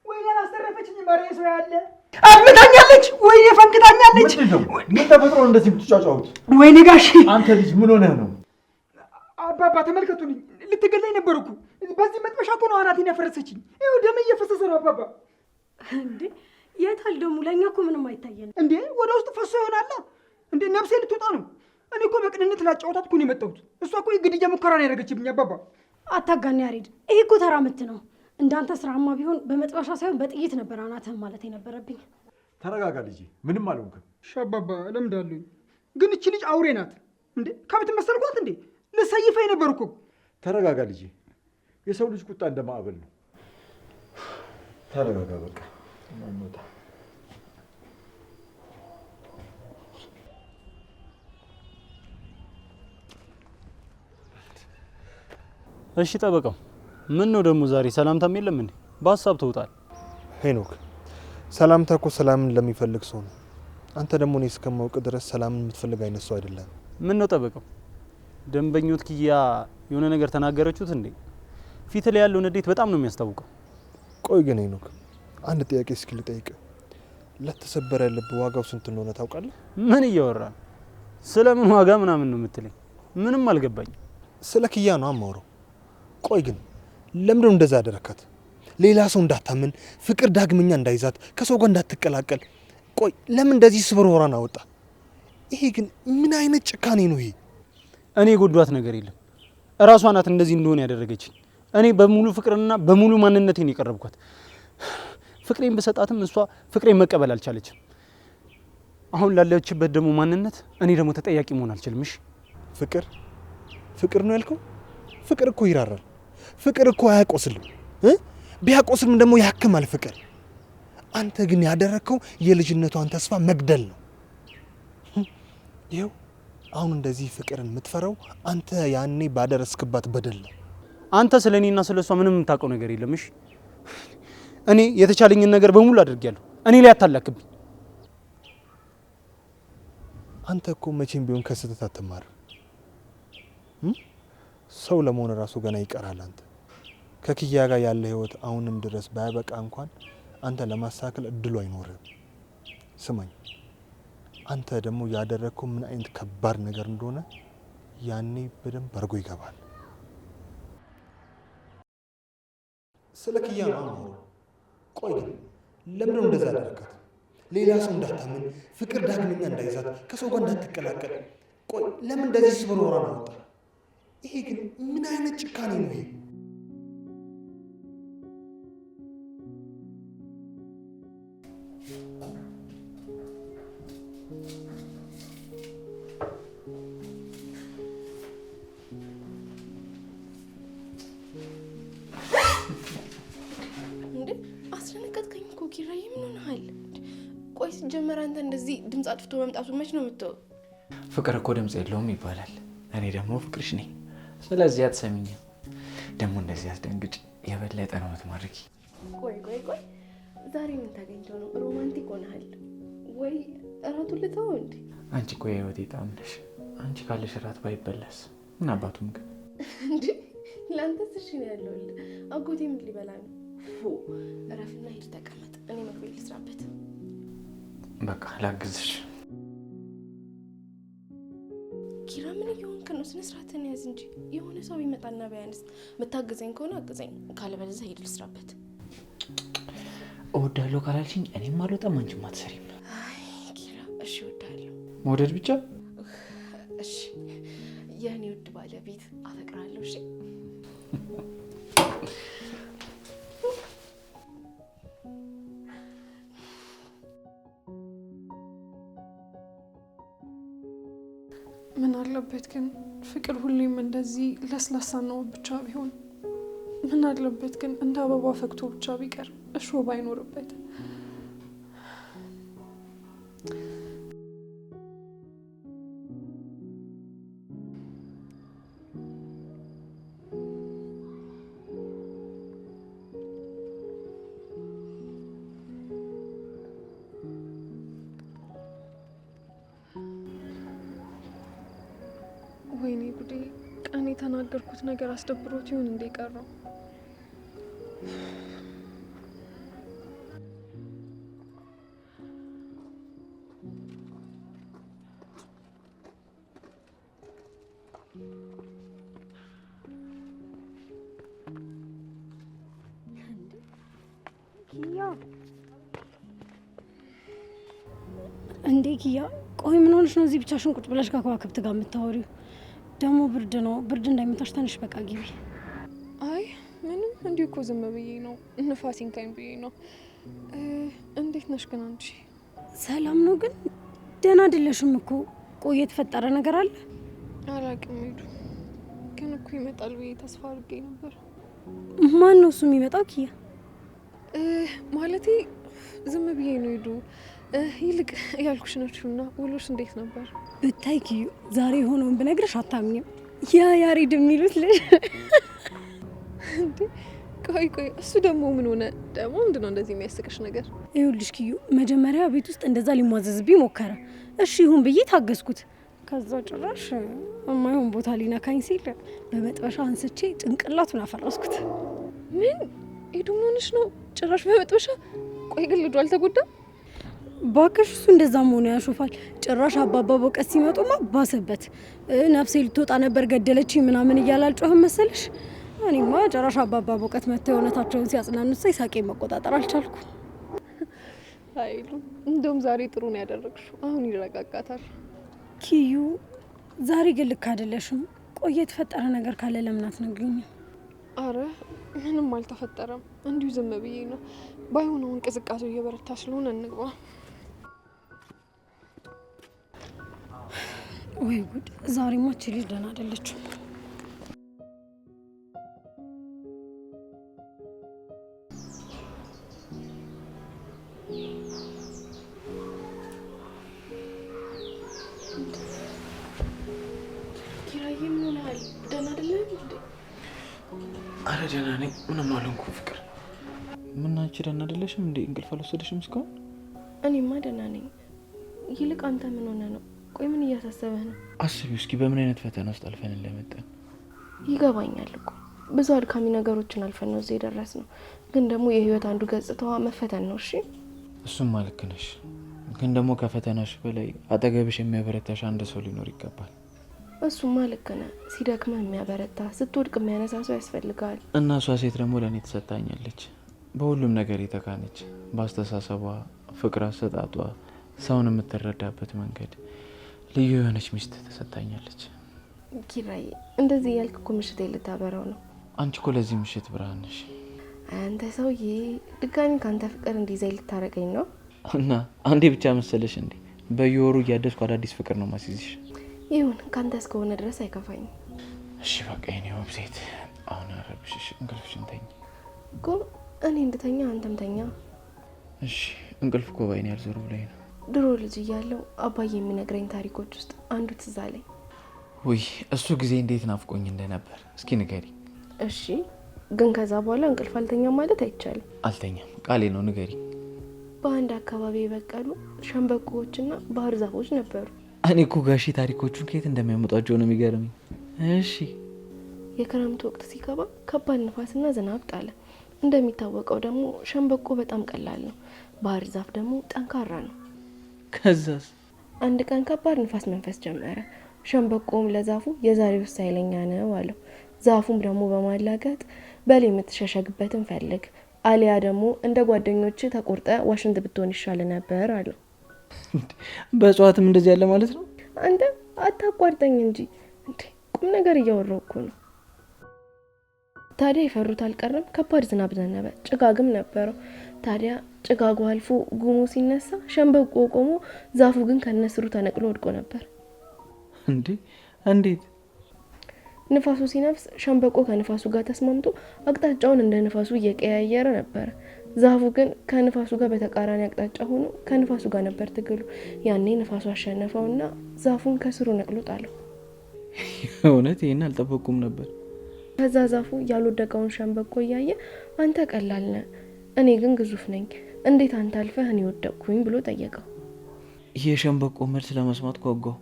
ወይኔ አላስተረፈችኝ። መሬ ሰው ያለ አፍንታኛለች! ወይኔ ፈንክታኛለች! ምን ተፈጥሮ እንደዚህ የምትጫጫውት? ወይኔ ጋሽ አንተ ልጅ ምን ሆነህ ነው? አባባ ተመልከቱልኝ፣ ልትገላኝ ነበር እኮ። በዚህ መጥበሻ እኮ ነው አናቴን ያፈረሰችኝ። ይኸው ደም እየፈሰሰ ነው አባባ። እንዴ የታል ደግሞ? ለእኛ እኮ ምንም አይታየንም። እንዴ ወደ ውስጥ ፈሶ ይሆናላ። እንዴ ነፍሴ ልትወጣ ነው። እኔ እኮ በቅንነት ላጫወታት እኮ ነው የመጣሁት። እሷ እኮ የግድያ ሙከራ ነው ያደረገችብኝ አባባ። አታጋኒ ያሬድ፣ ይሄ እኮ ተራ ምት ነው። እንዳንተ ስራማ ቢሆን በመጥበሻ ሳይሆን በጥይት ነበር አናትህን ማለት የነበረብኝ። ተረጋጋ ልጄ፣ ምንም አልሆንክም። እሺ አባባ እለምዳለሁ። ግን እቺ ልጅ አውሬ ናት እንዴ? ከብት መሰልኳት እንዴ? ልሰይፈኝ ነበር እኮ። ተረጋጋ ልጄ፣ የሰው ልጅ ቁጣ እንደ ማዕበል ነው። ተረጋጋ በቃ። እሺ ጠበቃው፣ ምን ነው ደግሞ ዛሬ ሰላምታም የለም እንዴ? በሀሳብ ተውጣል። ሄኖክ፣ ሰላምታ እኮ ሰላምን ለሚፈልግ ሰው ነው። አንተ ደግሞ እኔ እስከማውቅ ድረስ ሰላምን የምትፈልግ አይነት ሰው አይደለም። ምን ነው ጠበቃው፣ ደንበኞት ኪያ የሆነ ነገር ተናገረችሁት እንዴ? ፊት ላይ ያለው ንዴት በጣም ነው የሚያስታውቀው። ቆይ ግን ሄኖክ፣ አንድ ጥያቄ እስኪ ልጠይቅ። ለተሰበረ ልብ ዋጋው ስንት እንደሆነ ታውቃለህ? ምን እያወራ ነው? ስለምን ዋጋ ምናምን ነው የምትለኝ? ምንም አልገባኝ። ስለ ኪያ ነው አማውረው። ቆይ ግን ለምንድነው እንደዛ ያደረካት? ሌላ ሰው እንዳታምን፣ ፍቅር ዳግመኛ እንዳይዛት፣ ከሰው ጋር እንዳትቀላቀል። ቆይ ለምን እንደዚህ ስብር ወራን አወጣ? ይሄ ግን ምን አይነት ጭካኔ ነው ይሄ? እኔ ጎዷት ነገር የለም። እራሷ ናት እንደዚህ እንደሆነ ያደረገችኝ። እኔ በሙሉ ፍቅርና በሙሉ ማንነቴን የቀረብኳት። ፍቅሬን በሰጣትም እሷ ፍቅሬን መቀበል አልቻለችም። አሁን ላለችበት ደግሞ ማንነት እኔ ደግሞ ተጠያቂ መሆን አልችልም። እሺ ፍቅር ነው ያልከው? ፍቅር እኮ ይራራል። ፍቅር እኮ አያቆስልም። ቢያቆስልም ደግሞ ያክማል ፍቅር። አንተ ግን ያደረግከው የልጅነቷን ተስፋ መግደል ነው። ይኸው አሁን እንደዚህ ፍቅርን የምትፈራው አንተ ያኔ ባደረስክባት በደል ነው። አንተ ስለ እኔና ስለ እሷ ምንም የምታውቀው ነገር የለም። እሺ እኔ የተቻለኝን ነገር በሙሉ አድርጌያለሁ። እኔ ላይ አታላክብኝ። አንተ እኮ መቼም ቢሆን ከስህተት አትማርም። ሰው ለመሆን ራሱ ገና ይቀራል። አንተ ከኪያ ጋር ያለ ህይወት አሁንም ድረስ ባያበቃ እንኳን አንተ ለማስተካከል እድሉ አይኖርም። ስማኝ፣ አንተ ደግሞ ያደረግከው ምን አይነት ከባድ ነገር እንደሆነ ያኔ በደንብ አድርጎ ይገባል። ስለ ኪያ ነው። ቆይ ግን ለምን እንደዛ ያደረካት? ሌላ ሰው እንዳታምን፣ ፍቅር ዳግመኛ እንዳይዛት፣ ከሰው ጋር እንዳትቀላቀል። ቆይ ለምን እንደዚህ ስብር ወራ ነው ወጣ? ይሄ ግን ምን አይነት ጭካኔ ነው ይሄ? ቆይ ሲጀመር አንተ እንደዚህ ድምፅ አጥፍቶ መምጣቱ መች ነው የምትተው? ፍቅር እኮ ድምፅ የለውም ይባላል። እኔ ደግሞ ፍቅርሽ ነኝ። ስለዚህ አትሰሚኝም። ደግሞ እንደዚህ አስደንግጭ የበለጠ ነው የምትማርኪ። ቆይ ዛሬ ምን ተገኝቶ ነው ሮማንቲክ ሆነሃል? ወይ እራቱን ልተው እንዴ? አንቺ እኮ የህይወቴ ጣዕም ነሽ። አንቺ ካለሽ እራት ባይበላስ ምን አባቱ ምግብ እንዴ? ለአንተስ እሺ ነው ያለውልህ። አጎቴ ምን ሊበላ ነው? እረፍና ሂድ ተቀመጥ። እኔ ምግቤን ልስራበት። በቃ ላግዝሽ። ኪራ ምን እየሆንክ ነው? ስነ ስርዓትን ያዝ እንጂ። የሆነ ሰው ቢመጣና ቢያንስ የምታግዘኝ ከሆነ አግዘኝ፣ ካለበለዚያ ሂድ ልስራበት። እወዳለሁ ካላልሽኝ እኔም አልወጣም፣ አንቺም አትሰሪም። አይ ኪራ እሺ እወዳለሁ። መውደድ ብቻ? እሺ የእኔ ውድ ባለቤት አፈቅራለሁ። እሺ ምን አለበት ግን ፍቅር ሁሌም እንደዚህ ለስላሳ ነው ብቻ ቢሆን? ምን አለበት ግን እንደ አበባ ፈክቶ ብቻ ቢቀር እሾህ ባይኖርበት? ወይኔ ጉዴ! ቀን የተናገርኩት ነገር አስደብሮት ይሁን እንዴ ቀረው? እንዴ ኪያ፣ ቆይ ምን ሆነሽ ነው እዚህ ብቻሽን ቁጭ ብለሽ ከከዋክብት ጋር የምታወሪው? ደግሞ ብርድ ነው። ብርድ እንዳይመታሽ ተነሽ፣ በቃ ግቢ። አይ ምንም፣ እንዲሁ እኮ ዝም ብዬ ነው፣ ንፋስ ይንካኝ ብዬ ነው። እንዴት ነሽ ግን አንቺ? ሰላም ነው ግን ደህና አይደለሽም እኮ። ቆይ የተፈጠረ ነገር አለ? አላውቅም ሄዱ፣ ግን እኮ ይመጣል ብዬ ተስፋ አድርጌ ነበር። ማን ነው እሱ የሚመጣው ኪያ? ማለቴ ዝም ብዬ ነው ሄዱ። ይልቅ ያልኩሽ ነችና ውሎሽ እንዴት ነበር? ብታይ ኪዩ፣ ዛሬ የሆነውን ብነግርሽ አታምኝም። ያ ያሬድ የሚሉት ልጅ እንዴ! ቆይ እሱ ደግሞ ምን ሆነ? ደግሞ ምንድን ነው እንደዚህ የሚያስቅሽ ነገር? ይኸውልሽ ኪዩ፣ መጀመሪያ ቤት ውስጥ እንደዛ ሊሟዘዝብኝ ሞከረ። እሺ ይሁን ብዬ ታገዝኩት። ከዛ ጭራሽ የማይሆን ቦታ ሊነካኝ ሲል በመጥበሻ አንስቼ ጭንቅላቱን አፈረስኩት። ምን ሄዱ? ምን ሆነሽ ነው? ጭራሽ በመጥበሻ? ቆይ ግን ልጁ አልተጎዳም? ባክሽ እሱ እንደዛ መሆኑ ያሾፋል። ጭራሽ አባባ በቀት ሲመጡማ ባሰበት። ነፍሴ ልትወጣ ነበር ገደለችኝ ምናምን እያለ አልጮህም መሰለሽ? እኔማ ጭራሽ አባባ በቀት መጥተው የእውነታቸውን ሲያጽናኑት ሳይ ሳቄ መቆጣጠር አልቻልኩ። አይሉ እንደውም ዛሬ ጥሩ ነው ያደረግሽው። አሁን ይረጋጋታል። ኪዩ፣ ዛሬ ግን ልክ አይደለሽም። ቆይ የተፈጠረ ነገር ካለ ለምን አትነግሪኝም? አረ ምንም አልተፈጠረም፣ እንዲሁ ዝም ብዬ ነው። ባይሆነው እንቅስቃሴው እየበረታ ስለሆነ እንግባ። ወይ ጉድ! ዛሬማ እቺ ልጅ ደህና አይደለችም። ኪራዬ ምን ሆነሃል? ደህና አይደለም እንዴ? አረ ደህና ነኝ፣ ምንም አልሆንኩም። ፍቅር ምን አንቺ ደህና አይደለሽም እንዴ? እንቅልፍ አልወሰደሽም እስካሁን? እኔማ ደህና ነኝ። ይልቅ አንተ ምን ሆነ ነው? ቆይ ምን እያሳሰበህ ነው? አስቢው እስኪ በምን አይነት ፈተና ውስጥ አልፈን እንደመጣን። ይገባኛል እኮ ብዙ አድካሚ ነገሮችን አልፈን ነው እዚህ የደረስነው። ግን ደግሞ የህይወት አንዱ ገጽታዋ መፈተን ነው። እሺ እሱም ልክ ነሽ፣ ግን ደግሞ ከፈተናሽ በላይ አጠገብሽ የሚያበረታሽ አንድ ሰው ሊኖር ይገባል። እሱማ ልክ ነህ። ሲደክመህ የሚያበረታ፣ ስትወድቅ የሚያነሳ ሰው ያስፈልጋል። እና እሷ ሴት ደግሞ ለእኔ ትሰጣኛለች። በሁሉም ነገር የተካነች፣ በአስተሳሰቧ፣ ፍቅር አሰጣጧ፣ ሰውን የምትረዳበት መንገድ ልዩ የሆነች ሚስት ተሰጣኛለች። ኪራዬ እንደዚህ ያልክ እኮ ምሽት ልታበራው ነው። አንቺ እኮ ለዚህ ምሽት ብርሃን ነሽ። አንተ ሰውዬ ድጋሚ ካንተ ፍቅር እንዲይዘኝ ልታረገኝ ነው? እና አንዴ ብቻ መሰለሽ እንዴ? በየወሩ እያደስኩ አዳዲስ ፍቅር ነው ማስይዝሽ። ይሁን፣ ካንተ እስከሆነ ድረስ አይከፋኝም። እሺ በቃ የኔ ውብ ሴት፣ አሁን አረብሽሽ፣ እንቅልፍሽን ተኝ እኮ። እኔ እንድተኛ አንተም ተኛ። እሺ እንቅልፍ እኮ ባይኔ ያልዞር ብላኝ ነው። ድሮ ልጅ እያለሁ አባዬ የሚነግረኝ ታሪኮች ውስጥ አንዱ ትዝ አለኝ። ውይ እሱ ጊዜ እንዴት ናፍቆኝ እንደነበር እስኪ ንገሪ። እሺ ግን ከዛ በኋላ እንቅልፍ አልተኛም ማለት አይቻልም። አልተኛም ቃሌ ነው፣ ንገሪ። በአንድ አካባቢ የበቀሉ ሸንበቆዎችና ባህር ዛፎች ነበሩ። እኔ እኮ ጋሺ ታሪኮቹን ከየት እንደሚያመጧቸው ነው የሚገርመኝ። እሺ የክረምት ወቅት ሲገባ ከባድ ንፋስና ዝናብ ጣለ። እንደሚታወቀው ደግሞ ሸንበቆ በጣም ቀላል ነው፣ ባህር ዛፍ ደግሞ ጠንካራ ነው። ከዛስ? አንድ ቀን ከባድ ንፋስ መንፈስ ጀመረ። ሸንበቆም ለዛፉ የዛሬው ኃይለኛ ነው አለው። ዛፉም ደግሞ በማላገጥ በል የምትሸሸግበትን ፈልግ፣ አሊያ ደግሞ እንደ ጓደኞች ተቆርጠ ዋሽንት ብትሆን ይሻል ነበር አለው። በእጽዋትም እንደዚህ ያለ ማለት ነው? አንተ አታቋርጠኝ እንጂ እንዴ ቁም ነገር እያወራሁ እኮ ነው። ታዲያ የፈሩት አልቀረም። ከባድ ዝናብ ዘነበ፣ ጭጋግም ነበረው። ታዲያ ጭጋጉ አልፎ ጉሙ ሲነሳ ሸንበቆ ቆሞ፣ ዛፉ ግን ከነስሩ ተነቅሎ ወድቆ ነበር። እንዴ እንዴት? ንፋሱ ሲነፍስ ሸንበቆ ከንፋሱ ጋር ተስማምቶ አቅጣጫውን እንደ ንፋሱ እየቀያየረ ነበር። ዛፉ ግን ከንፋሱ ጋር በተቃራኒ አቅጣጫ ሆኖ ከንፋሱ ጋር ነበር ትግሉ። ያኔ ንፋሱ አሸነፈውና ዛፉን ከስሩ ነቅሎ ጣለው። እውነት ይሄን አልጠበቁም ነበር። ከዛ ዛፉ ያልወደቀውን ሸንበቆ እያየ አንተ ቀላል ነህ፣ እኔ ግን ግዙፍ ነኝ፣ እንዴት አንተ አልፈህ እኔ ወደቅኩኝ ብሎ ጠየቀው። የሸንበቆ መልስ ለመስማት ጓጓው።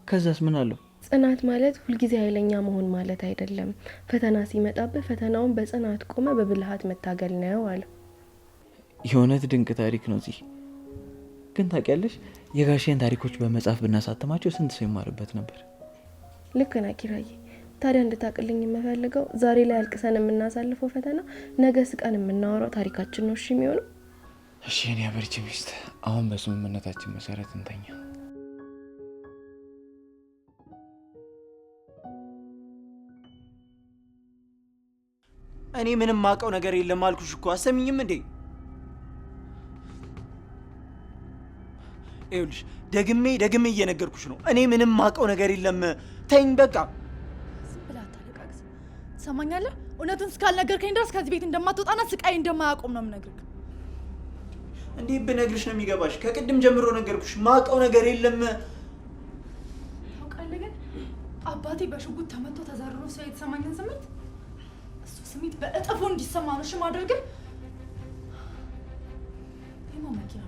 ከዛስ ምን አለው? ጽናት ማለት ሁልጊዜ ኃይለኛ መሆን ማለት አይደለም። ፈተና ሲመጣብህ ፈተናውን በጽናት ቆመ በብልሃት መታገል ነው አለው። የእውነት ድንቅ ታሪክ ነው። እዚህ ግን ታውቂያለሽ፣ የጋሼን ታሪኮች በመጽሐፍ ብናሳተማቸው ስንት ሰው ይማርበት ነበር። ልክ ነህ ኪራዬ። ታዲያ እንድታቅልኝ የምፈልገው ዛሬ ላይ አልቅሰን የምናሳልፈው ፈተና ነገ ስቀን የምናወራው ታሪካችን ነው። እሺ የሚሆነው? እሺ እኔ አበርቺ ሚስት፣ አሁን በስምምነታችን መሰረት እንተኛ። እኔ ምንም ማውቀው ነገር የለም አልኩሽ እኮ አሰሚኝም እንዴ? ይኸውልሽ ደግሜ እየነገርኩሽ ነው። እኔ ምንም ማውቀው ነገር የለም። ተይኝ በቃ። ዝም ብለህ አታለቃቅስ። ትሰማኛለህ? እውነቱን እስካልነገርከኝ ድረስ ከዚህ ቤት እንደማትወጣና ስቃይ እንደማያቆም ነው የምነግርህ። እንዴት ብነግርሽ ነው የሚገባሽ? ከቅድም ጀምሮ ነገርኩሽ፣ ማውቀው ነገር የለም። ታውቃለህ ግን አባቴ በሽጉጥ ተመቶ ተዘርሮ ሰው የተሰማኝን ስሜት እሱ ስሜት በእጥፉ እንዲሰማ ነው ማድረግ። የማ መኪና